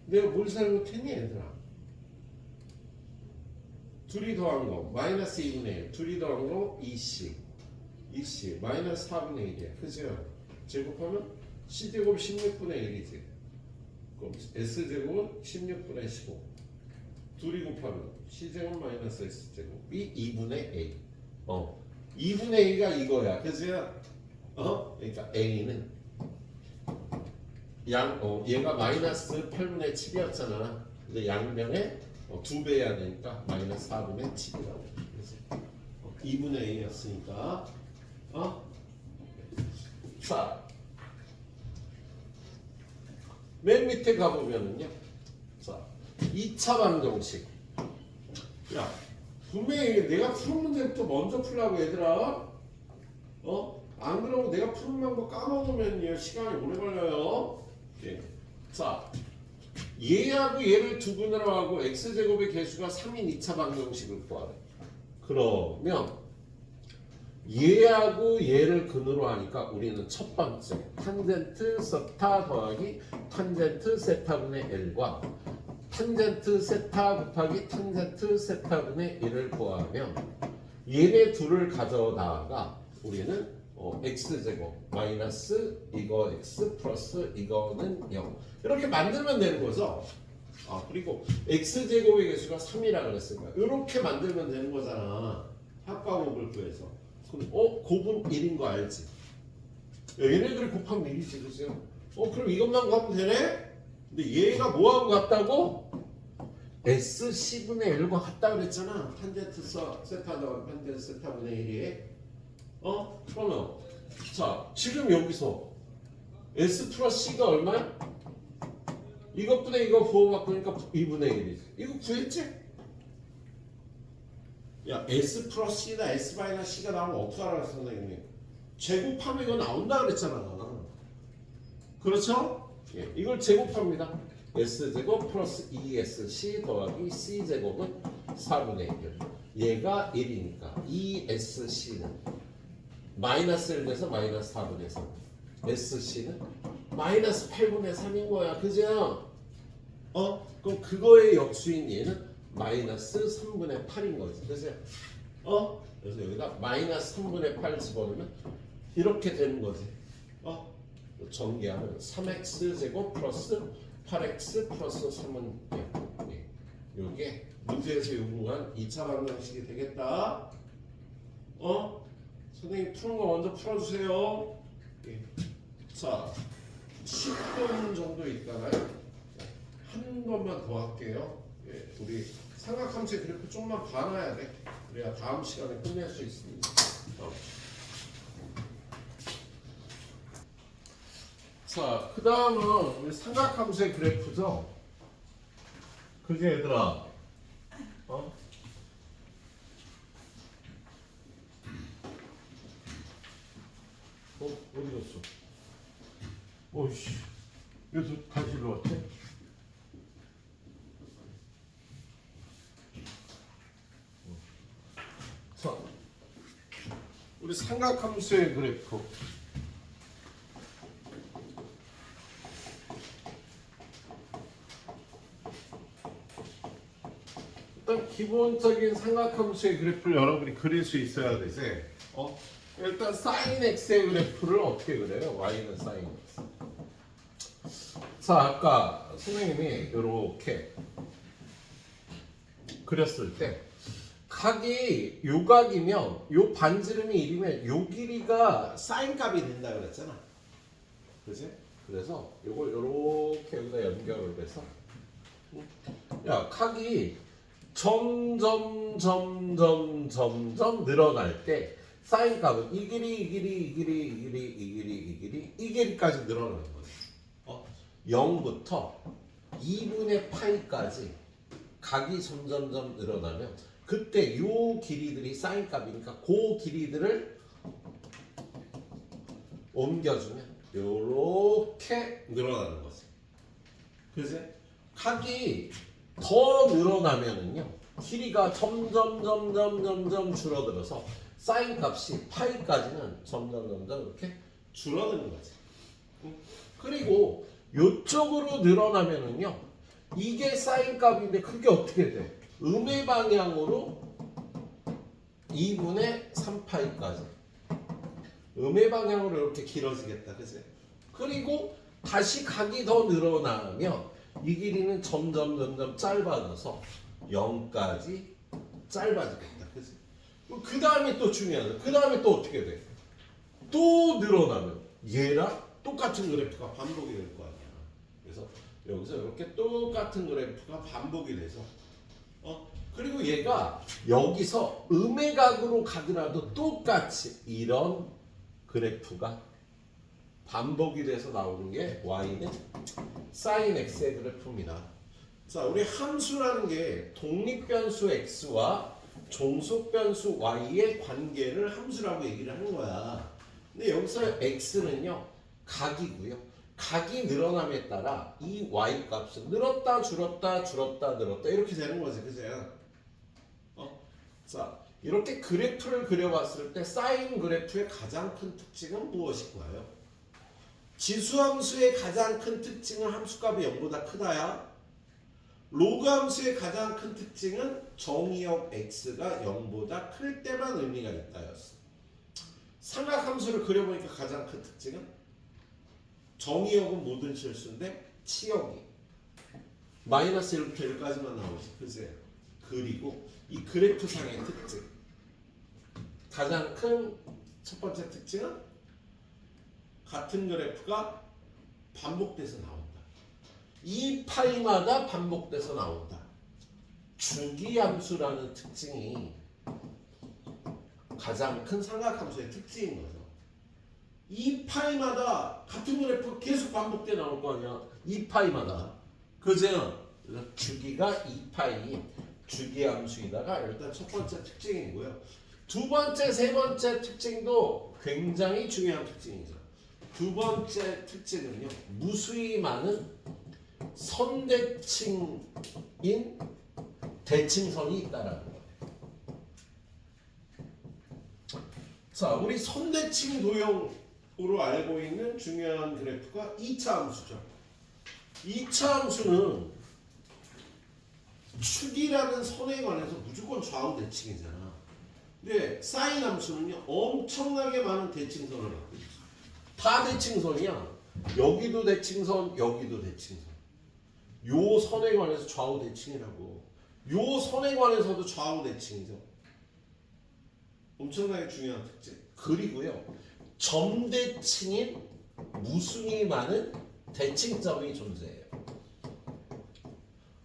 내가 뭘 잘못했니 얘들아? 둘이 더한 거 마이너스 2분의 1. 둘이 더한 거 2c. 2c 마이너스 4분의 1이야. 그죠? 제곱하면 c제곱 16분의 1이지. 그럼 s제곱은 16분의 15. 둘이 곱하면 c제곱 마이너스 s제곱이 2분의 a. 2분의 a가 이거야. 그죠? 그러니까 a는 얘가 마이너스 8분의 7이었잖아. 근데 양변에 2배 해야 되니까 마이너스 4분의 7이라고. 그래서 2분의 a였으니까 자, 맨 밑에 가보면은요. 자, 2차 방정식. 야, 분명히 내가 푸는 문제부터 먼저 풀라고 얘들아. 안 그러고 내가 푸는 방법 까먹으면 시간이 오래 걸려요. 예. 자, 얘하고 얘를 두 분으로 하고 x제곱의 개수가 3인 2차 방정식을 구하래. 그러면 얘하고 얘를 근으로 하니까 우리는 첫 번째 탄젠트 세타 더하기 탄젠트 세타분의 1과 탄젠트 세타 곱하기 탄젠트 세타분의 1을 구하면 얘네 둘을 가져다가 우리는 x제곱 마이너스 이거 x 플러스 이거는 0 이렇게 만들면 되는 거죠. 그리고 x제곱의 개수가 3이라 그랬으니까 이렇게 만들면 되는 거잖아. 합과곱을 구해서. 곱은 1인 거 알지? 얘네들이 곱하면 1이지, 그죠? 그럼 이것만 구하면 되네? 근데 얘가 뭐하고 같다고? S C분의 1과 같다 그랬잖아. 탄젠트 세타다 탄젠트 세타분의 1이. 그러면 자 지금 여기서 S 플러스 C가 얼마야? 이것분의 이거 부호 바꾸니까 2분의 1이지. 이거 구했지? 야 S 플러스 C나 S 마이너스 C가 나오면 어떻게 알아 선생님이? 제곱하면 이거 나온다 그랬잖아. 그렇죠? 이걸 제곱합니다. S제곱 플러스 2SC 더하기 C제곱은 4분의 1. 얘가 1이니까 2SC는 마이너스 1 돼서 마이너스 4분의 3. SC는 마이너스 8분의 3인 거야. 그죠? 그럼 그거의 역수인 얘는 마이너스 3분의 8인 거지. 그죠? 그래서 여기다 마이너스 3분의 8 집어넣으면 이렇게 되는 거지. 전개하면 3x제곱 플러스 8x 플러스 3은 0. 이게 문제에서 요구한 2차 방정식이 되겠다. 선생님 푸는 거 먼저 풀어주세요. 자, 10분 정도 있다가요. 한 번만 더 할게요. 우리 삼각함수의 그래프 좀만 봐놔야 돼. 그래야 다음 시간에 끝낼 수 있습니다. 자, 그 다음은 우리 삼각함수의 그래프죠. 그지 얘들아? 어디 갔어? 오이씨, 여기서 다시 일로 왔지? 자, 우리 삼각함수의 그래프. 일단 기본적인 삼각함수의 그래프를 여러분이 그릴 수 있어야 되지. 일단 sin x의 그래프를 어떻게 그려요? y는 sin x. 자, 아까 선생님이 이렇게 그렸을 때 각이 요각이면 요 반지름이 1이면 요 길이가 sin 값이 된다 그랬잖아. 그지? 그래서 요걸 이렇게 여기다 연결을 해서 각이 점점 늘어날 때 사인 값은 이 길이까지 늘어나는 거죠. 0부터 2분의 파이까지 각이 점점 늘어나면 그때 요 길이들이 사인 값이니까 그 길이들을 옮겨주면 요렇게 늘어나는 거지. 그지? 각이 더 늘어나면은요 길이가 점점 줄어들어서 사인 값이 파이까지는 점점 이렇게 줄어드는 거지. 그리고 요쪽으로 늘어나면은요 이게 사인 값인데 그게 어떻게 돼? 음의 방향으로 2분의 3파이까지 음의 방향으로 이렇게 길어지겠다. 그지? 그리고 다시 각이 더 늘어나면 이 길이는 점점 짧아져서 0까지 짧아지겠다. 그치? 그 다음에 또 중요하다. 그 다음에 또 어떻게 돼? 또 늘어나면 얘랑 똑같은 그래프가 반복이 될 거 아니야. 그래서 여기서 이렇게 똑같은 그래프가 반복이 돼서 그리고 얘가 여기서 음의 각으로 가더라도 똑같이 이런 그래프가 반복이 돼서 나오는 게 y는 sin x의 그래프입니다. 자, 우리 함수라는 게 독립변수 x와 종속변수 y의 관계를 함수라고 얘기를 하는 거야. 근데 여기서 x는요 각이고요. 각이 늘어남에 따라 이 y 값은 늘었다 줄었다 이렇게 되는 거지, 그죠? 자, 이렇게 그래프를 그려봤을 때 사인 그래프의 가장 큰 특징은 무엇일까요? 지수함수의 가장 큰 특징은 함수값이 0보다 크다야. 로그 함수의 가장 큰 특징은 정의역 x가 0보다 클 때만 의미가 있다였어. 삼각함수를 그려보니까 가장 큰 특징은 정의역은 모든 실수인데 치역이 마이너스 1부터 1까지만 나오지. 그지? 그리고 이 그래프상의 특징 가장 큰 첫 번째 특징은 같은 그래프가 반복돼서 나온다. 이 파이마다 반복돼서 나온다. 주기함수라는 특징이 가장 큰 삼각함수의 특징인 거죠. 이 파이마다 같은 그래프 계속 반복돼 나올 거 아니야. 이 파이마다. 그죠? 주기가 2파이 주기함수이다가 일단 첫 번째 특징이고요. 두 번째, 세 번째 특징도 굉장히 중요한 특징이죠. 두 번째 특징은요. 무수히 많은 선대칭인 대칭선이 있다라는 거예요. 자, 우리 선대칭 도형으로 알고 있는 중요한 그래프가 2차 함수죠. 2차 함수는 축이라는 선에 관해서 무조건 좌우 대칭이잖아. 근데 사인 함수는요 엄청나게 많은 대칭선을 갖고 있어. 다 대칭선이야. 여기도 대칭선, 여기도 대칭선. 요 선에 관해서 좌우 대칭이라고. 요 선에 관해서도 좌우 대칭이죠. 엄청나게 중요한 특징. 그리고요 점대칭인 무수히 많은 대칭점이 존재해요.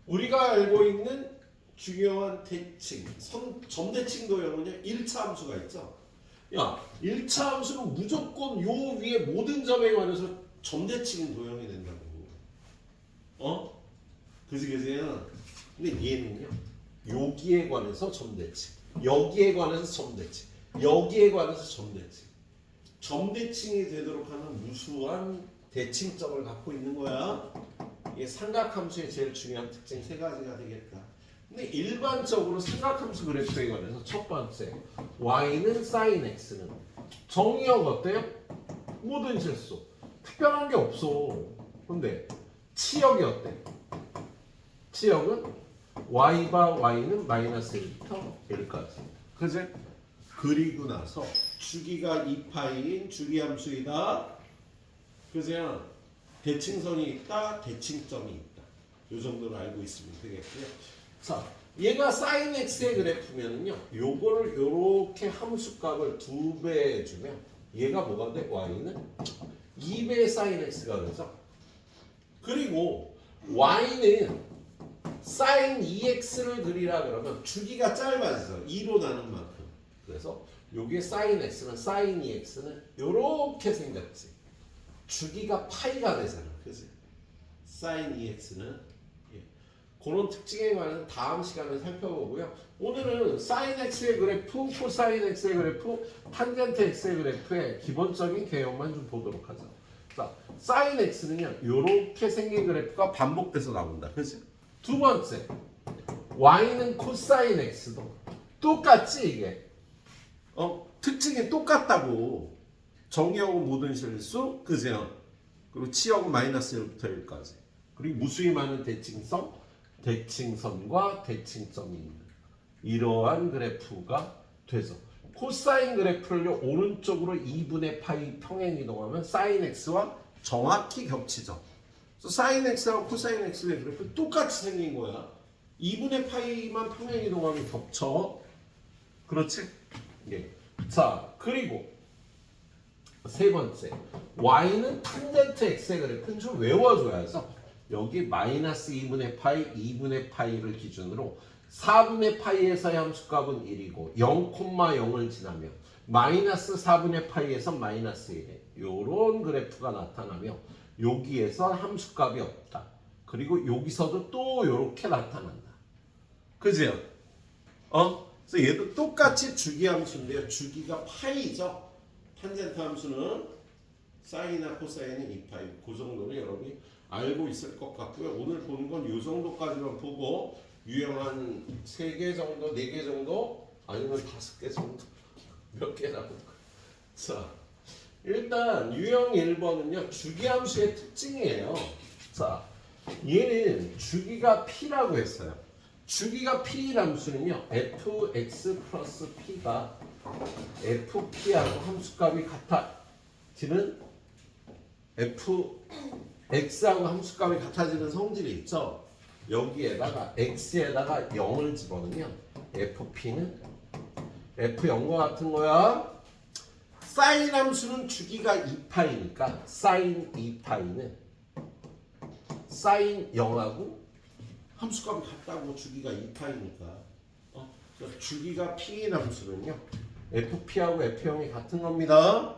우리가 알고 있는 중요한 대칭, 점대칭 도형은요 1차 함수가 있죠. 야, 1차 함수는 무조건 요 위에 모든 점에 관해서 점대칭 도형이 된다고. 그지? 근데 얘는요 여기에 관해서 점대칭, 여기에 관해서 점대칭, 여기에 관해서 점대칭, 점대칭이 되도록 하는 무수한 대칭점을 갖고 있는 거야. 이게 삼각함수의 제일 중요한 특징 세 가지가 되겠다. 근데 일반적으로 삼각함수 그래프에 관해서 첫 번째 y는 sin x는 정의역 어때요? 모든 실수 특별한 게 없어. 근데 치역이 어때? 치역은 y바 y는 마이너스 1부터 1까지. 그지? 그리고 나서 주기가 2파이인 주기함수이다. 그죠? 대칭선이 있다, 대칭점이 있다. 이 정도로 알고 있으면 되겠고요. 자, 얘가 sin x의 그래프면은요, 요거를 요렇게 함수값을 2배 해주면 얘가 뭐가 돼? y는 2배 sin x가 되죠. 그리고 y는 sin 2x를 그리라 그러면 주기가 짧아지죠. 2로 나눈 만큼. 그래서 요게 sin x는 sin 2x는 요렇게 생겼지. 주기가 파이가 되잖아. 그치? sin 2x는 그런 특징에 관해서 다음 시간에 살펴보고요. 오늘은 sin x의 그래프, 코사인 x의 그래프, 탄젠트 x의 그래프의 기본적인 개념만 좀 보도록 하죠. 자, sin x는요. 이렇게 생긴 그래프가 반복돼서 나온다. 그치? 두 번째, y는 코사인 x도 똑같지 이게. 특징이 똑같다고. 정의역은 모든 실수, 그죠? 그리고 치역은 마이너스 1부터 1까지. 그리고 무수히 많은 대칭선, 대칭선과 대칭점이 있는 이러한 그래프가 되죠. 코사인 그래프를 오른쪽으로 2분의 파이 평행 이동하면 사인 x와 정확히 겹치죠. 그래서 사인 x와 코사인 x의 그래프 똑같이 생긴 거야. 2분의 파이만 평행 이동하면 겹쳐. 그렇지? 예. 자, 그리고 세 번째, y는 탄젠트 x의 그래프는 좀 외워줘야죠. 여기 마이너스 2분의 파이, 2분의 파이를 기준으로 4분의 파이에서의 함수값은 1이고 0,0을 지나면 마이너스 4분의 파이에서 마이너스 1에 요런 그래프가 나타나며 여기에서 함수값이 없다. 그리고 여기서도 또 요렇게 나타난다. 그죠? 그래서 얘도 똑같이 주기함수인데요. 주기가 파이죠. 탄젠트 함수는 사인이나 코사인은 2파이. 그 정도는 여러분이 알고 있을 것 같고요. 오늘 보는 건 이 정도까지만 보고 유형한 3개 정도, 4개 정도 아니면 5개 정도 몇 개 나올까? 자, 일단 유형 1번은요. 주기함수의 특징이에요. 자, 얘는 주기가 P라고 했어요. 주기가 P 함수는요. fx 플러스 P가 FP하고 함수값이 같아지는 FX하고 함수값이 같아지는 성질이 있죠. 여기에다가 X에다가 0을 집어넣으면 FP는 F0과 같은 거야. 사인 함수는 주기가 2파이니까 사인 2파이는 사인 0하고 함수값이 같다고 주기가 2파이니까 주기가 P인 함수는요 FP하고 F0이 같은 겁니다.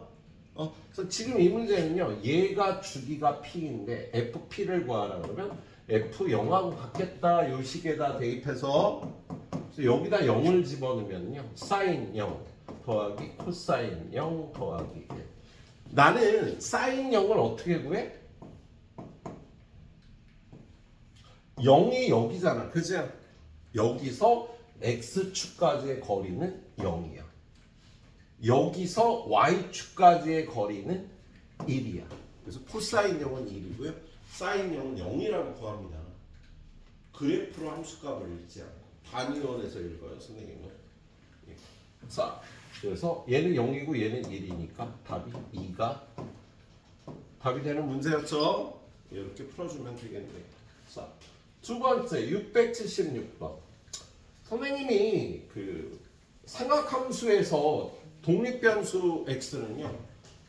그래서 지금 이 문제는요 얘가 주기가 P인데 FP를 구하라 그러면 F0하고 같겠다 요 식에다 대입해서 여기다 0을 집어넣으면요 사인 0 더하기 코사인 0 더하기 1. 나는 사인 0을 어떻게 구해? 0이 여기잖아 그죠? 여기서 X축까지의 거리는 0이야. 여기서 Y축까지의 거리는 1이야. 그래서 코사인 0은 1이고요. 사인 0은 0이라고 구합니다. 그래프로 함수값을 읽지 않고 단위원에서 읽어요. 선생님은. 자, 그래서 얘는 0이고 얘는 1이니까 답이 2가 답이 되는 문제였죠. 이렇게 풀어주면 되겠네요. 자, 두 번째 676번. 선생님이 그 삼각함수에서 독립변수 x는요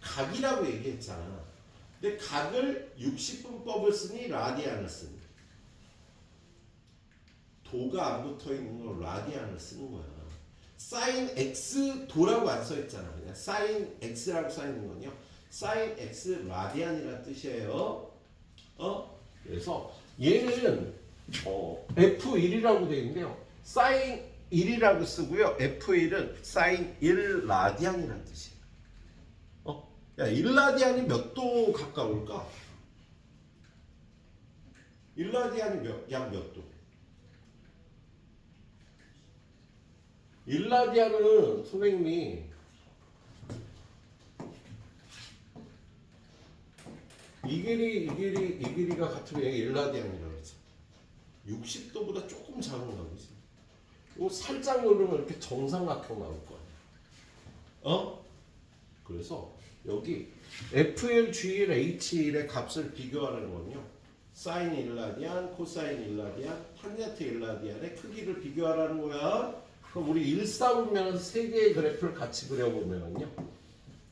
각이라고 얘기했잖아. 근데 각을 60분법을 쓰니 라디안을 쓰니 도가 안 붙어 있는 걸 라디안을 쓰는 거야. 사인 x 도라고 안 써 있잖아. 그냥 사인 x라고 써 있는 건요 사인 x 라디안이라는 뜻이에요. 그래서 얘는 f1이라고 되어 있는데요. 사인 1이라고 쓰고요. F1은 사인 1 라디안이라는 뜻이에요. 야, 1 라디안이 몇 도 가까울까? 1 라디안이 약 몇 도? 1 라디안은 선생님이 이 길이가 같으면 1 라디안이라고 했죠. 60도보다 조금 작은가 보지. 이거 살짝 누르면 이렇게 정삼각형 나올 거야. 그래서 여기 F1, G1, H1의 값을 비교하라는 건요. 사인 1라디안, 코사인 1라디안, 탄젠트 1라디안의 크기를 비교하라는 거야. 그럼 우리 1사분면에서 세 개의 그래프를 같이 그려보면요.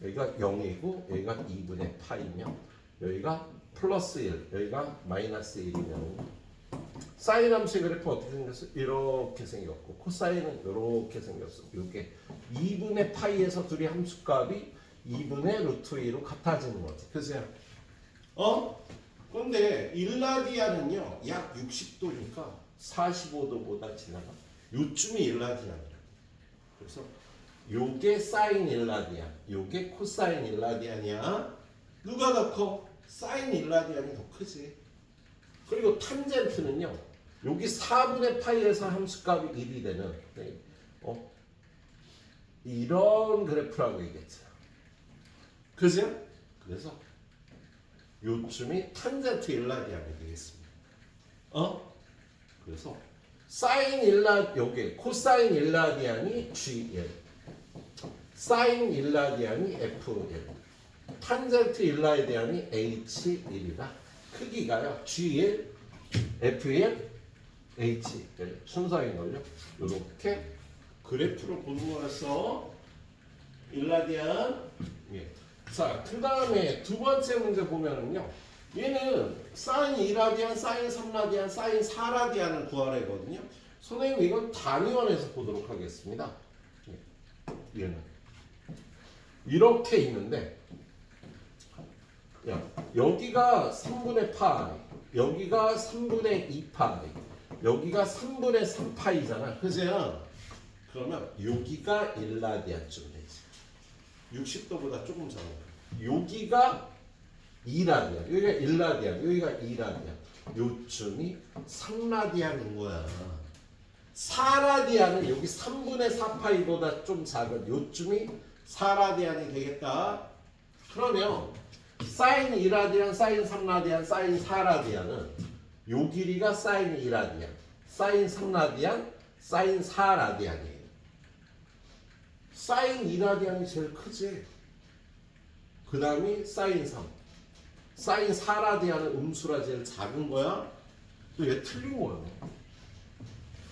여기가 0이고 여기가 2분의 파이며 여기가 플러스 1, 여기가 마이너스 1이면 사인 함수의 그래프 어떻게 생겼어? 이렇게 생겼고 코사인은 이렇게 생겼어. 이게 2분의 파이에서 둘이 함수값이 2분의 루트 2로 같아지는 거지. 그죠? 근데 1라디안은요 약 60도니까 45도보다 지나가. 요쯤이 1라디안이야. 그래서 요게 사인 1라디안, 요게 코사인 1라디안이야. 누가 더 커? 사인 1라디안이 더 크지. 그리고 탄젠트는요. 여기 4분의 파이에서 함수값이 1이 되는 이런 그래프라고 얘기했죠. 그죠? 그래서 요쯤이 탄젠트 1라디안이 되겠습니다. 그래서 사인 1라 요게 코사인 1라디안이 G1, 사인 1라디안이 F1, 탄젠트 1라디안이 H1이다. 크기가요 G1, F1, H1 순서인 걸요. 이렇게 그래프로 보는 거라서 1라디안. 예. 자, 그 다음에 두 번째 문제 보면은요. 얘는 사인 2라디안, 사인 3라디안, 사인 4라디안을 구하래거든요. 선생님 이건 단위원에서 보도록 하겠습니다. 예. 얘는 이렇게 있는데 여기가 3분의 파이, 여기가 3분의 2파이, 여기가 3분의 3파이잖아. 그죠? 그러면 여기가 1라디안쯤 되지. 60도보다 조금 작아. 여기가 2라디안, 여기가 1라디안, 여기가 2라디안. 요쯤이 3라디안인 거야. 4라디안은 여기 3분의 4파이보다 좀 작은 요쯤이 4라디안이 되겠다. 그러면 사인 2라디안, 사인 3라디안, 사인 4라디안은 요 길이가 사인 2라디안, 사인 3라디안, 사인 4라디안이에요. 사인 2라디안이 제일 크지. 그 다음이 사인 3. 사인 4라디안은 음수라 제일 작은 거야. 또 얘 틀린 거야.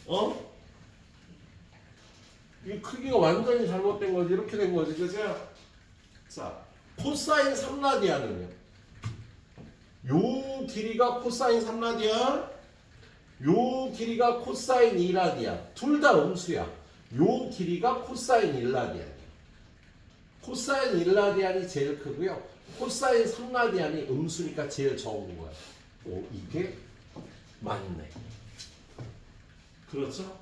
어? 이 크기가 완전히 잘못된 거지. 이렇게 된 거지. 그죠? 자, 코사인 3라디안은요. 요 길이가 코사인 3라디안, 요 길이가 코사인 2라디안. 둘 다 음수야. 요 길이가 코사인 1라디안이야. 코사인 1라디안이 제일 크고요. 코사인 3라디안이 음수니까 제일 적은 거야. 오, 이게 맞네. 그렇죠?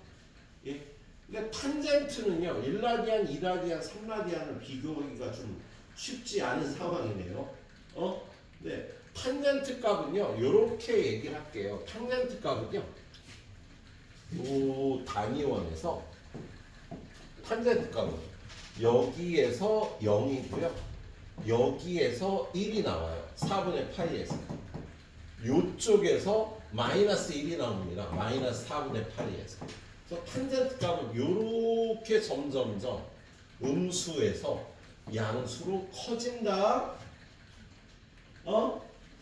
예. 근데 탄젠트는요. 1라디안, 2라디안, 3라디안을 비교하기가 좀 쉽지 않은 상황이네요. 네. 탄젠트 값은요. 이렇게 얘기를 할게요. 탄젠트 값은요. 요 단위원에서 탄젠트 값은 여기에서 0이고요. 여기에서 1이 나와요. 4분의 파이에서. 요쪽에서 마이너스 1이 나옵니다. 마이너스 4분의 8이에서. 그래서 탄젠트 값은 요렇게 점점점 음수에서 양수로 커진다.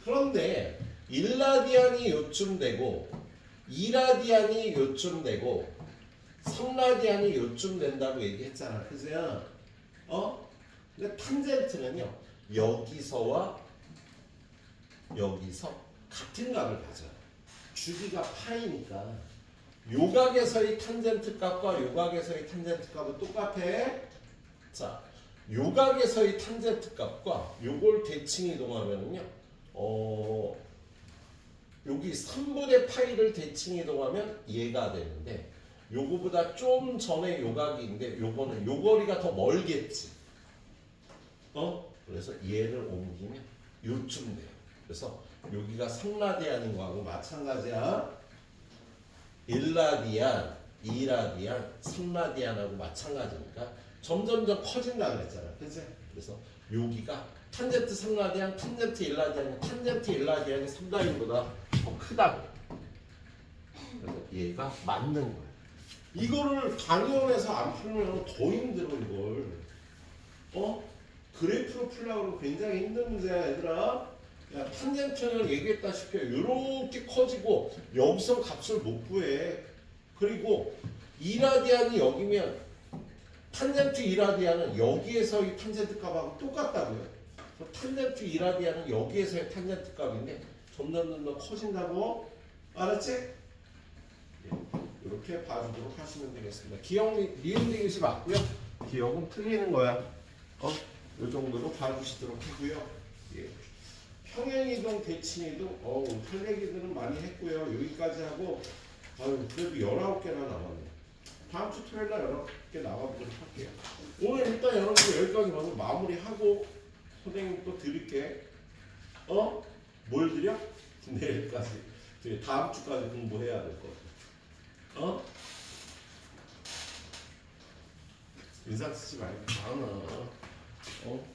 그런데 1라디안이 요쯤 되고 2라디안이 요쯤 되고 3라디안이 요쯤 된다고 얘기했잖아. 그죠? 근데 탄젠트는요. 여기서와 여기서 같은 값을 가져요. 주기가 파이니까 요각에서의 탄젠트 값과 요각에서의 탄젠트 값은 똑같아. 자, 요각에서의 탄젠트 값과 요걸 대칭 이동하면은요. 여기 3분의 파이를 대칭 이동하면 얘가 되는데 요거보다 좀 전에 요각인데 요거는 요 거리가 더 멀겠지. 그래서 얘를 옮기면 요쯤 돼요. 그래서 여기가 3라디안인 거하고 마찬가지야. 1라디안, 2라디안, 3라디안하고 마찬가지니까 점점점 커진다 그랬잖아. 그치? 그래서 여기가 탄젠트 3라디안, 탄젠트 1라디안, 탄젠트 1라디안이 3라디안보다 더 크다고. 그래서 얘가 맞는 거야. 이거를 단위원에서 안 풀면 더 힘들어 이걸. 그래프로 풀려고 굉장히 힘든 문제야 얘들아. 야, 탄젠트는 얘기했다시피 이렇게 커지고 여기서 값을 못 구해. 그리고 2라디안이 여기면 탄젠트 2라디안은 여기에서의 탄젠트 값하고 똑같다고요. 탄젠트 2라디안은 여기에서의 탄젠트 값인데 점점 커진다고. 알았지? 이렇게 봐주도록 하시면 되겠습니다. 기억 리을리을이 맞고요. 기억은 틀리는 거야. 이 정도로 봐주시도록 하고요. 예. 평행이동, 대칭이동, 할 얘기들은 많이 했고요. 여기까지 하고, 그래도 19개나 남았네. 다음 주 토요일 날 19개 나와보도록 할게요. 오늘 일단 여러분들 여기까지 봐서 마무리하고, 선생님 또 드릴게. 뭘 드려? 내일까지. 다음 주까지 공부해야 될 것 같아. 인상 쓰지 말고, 어?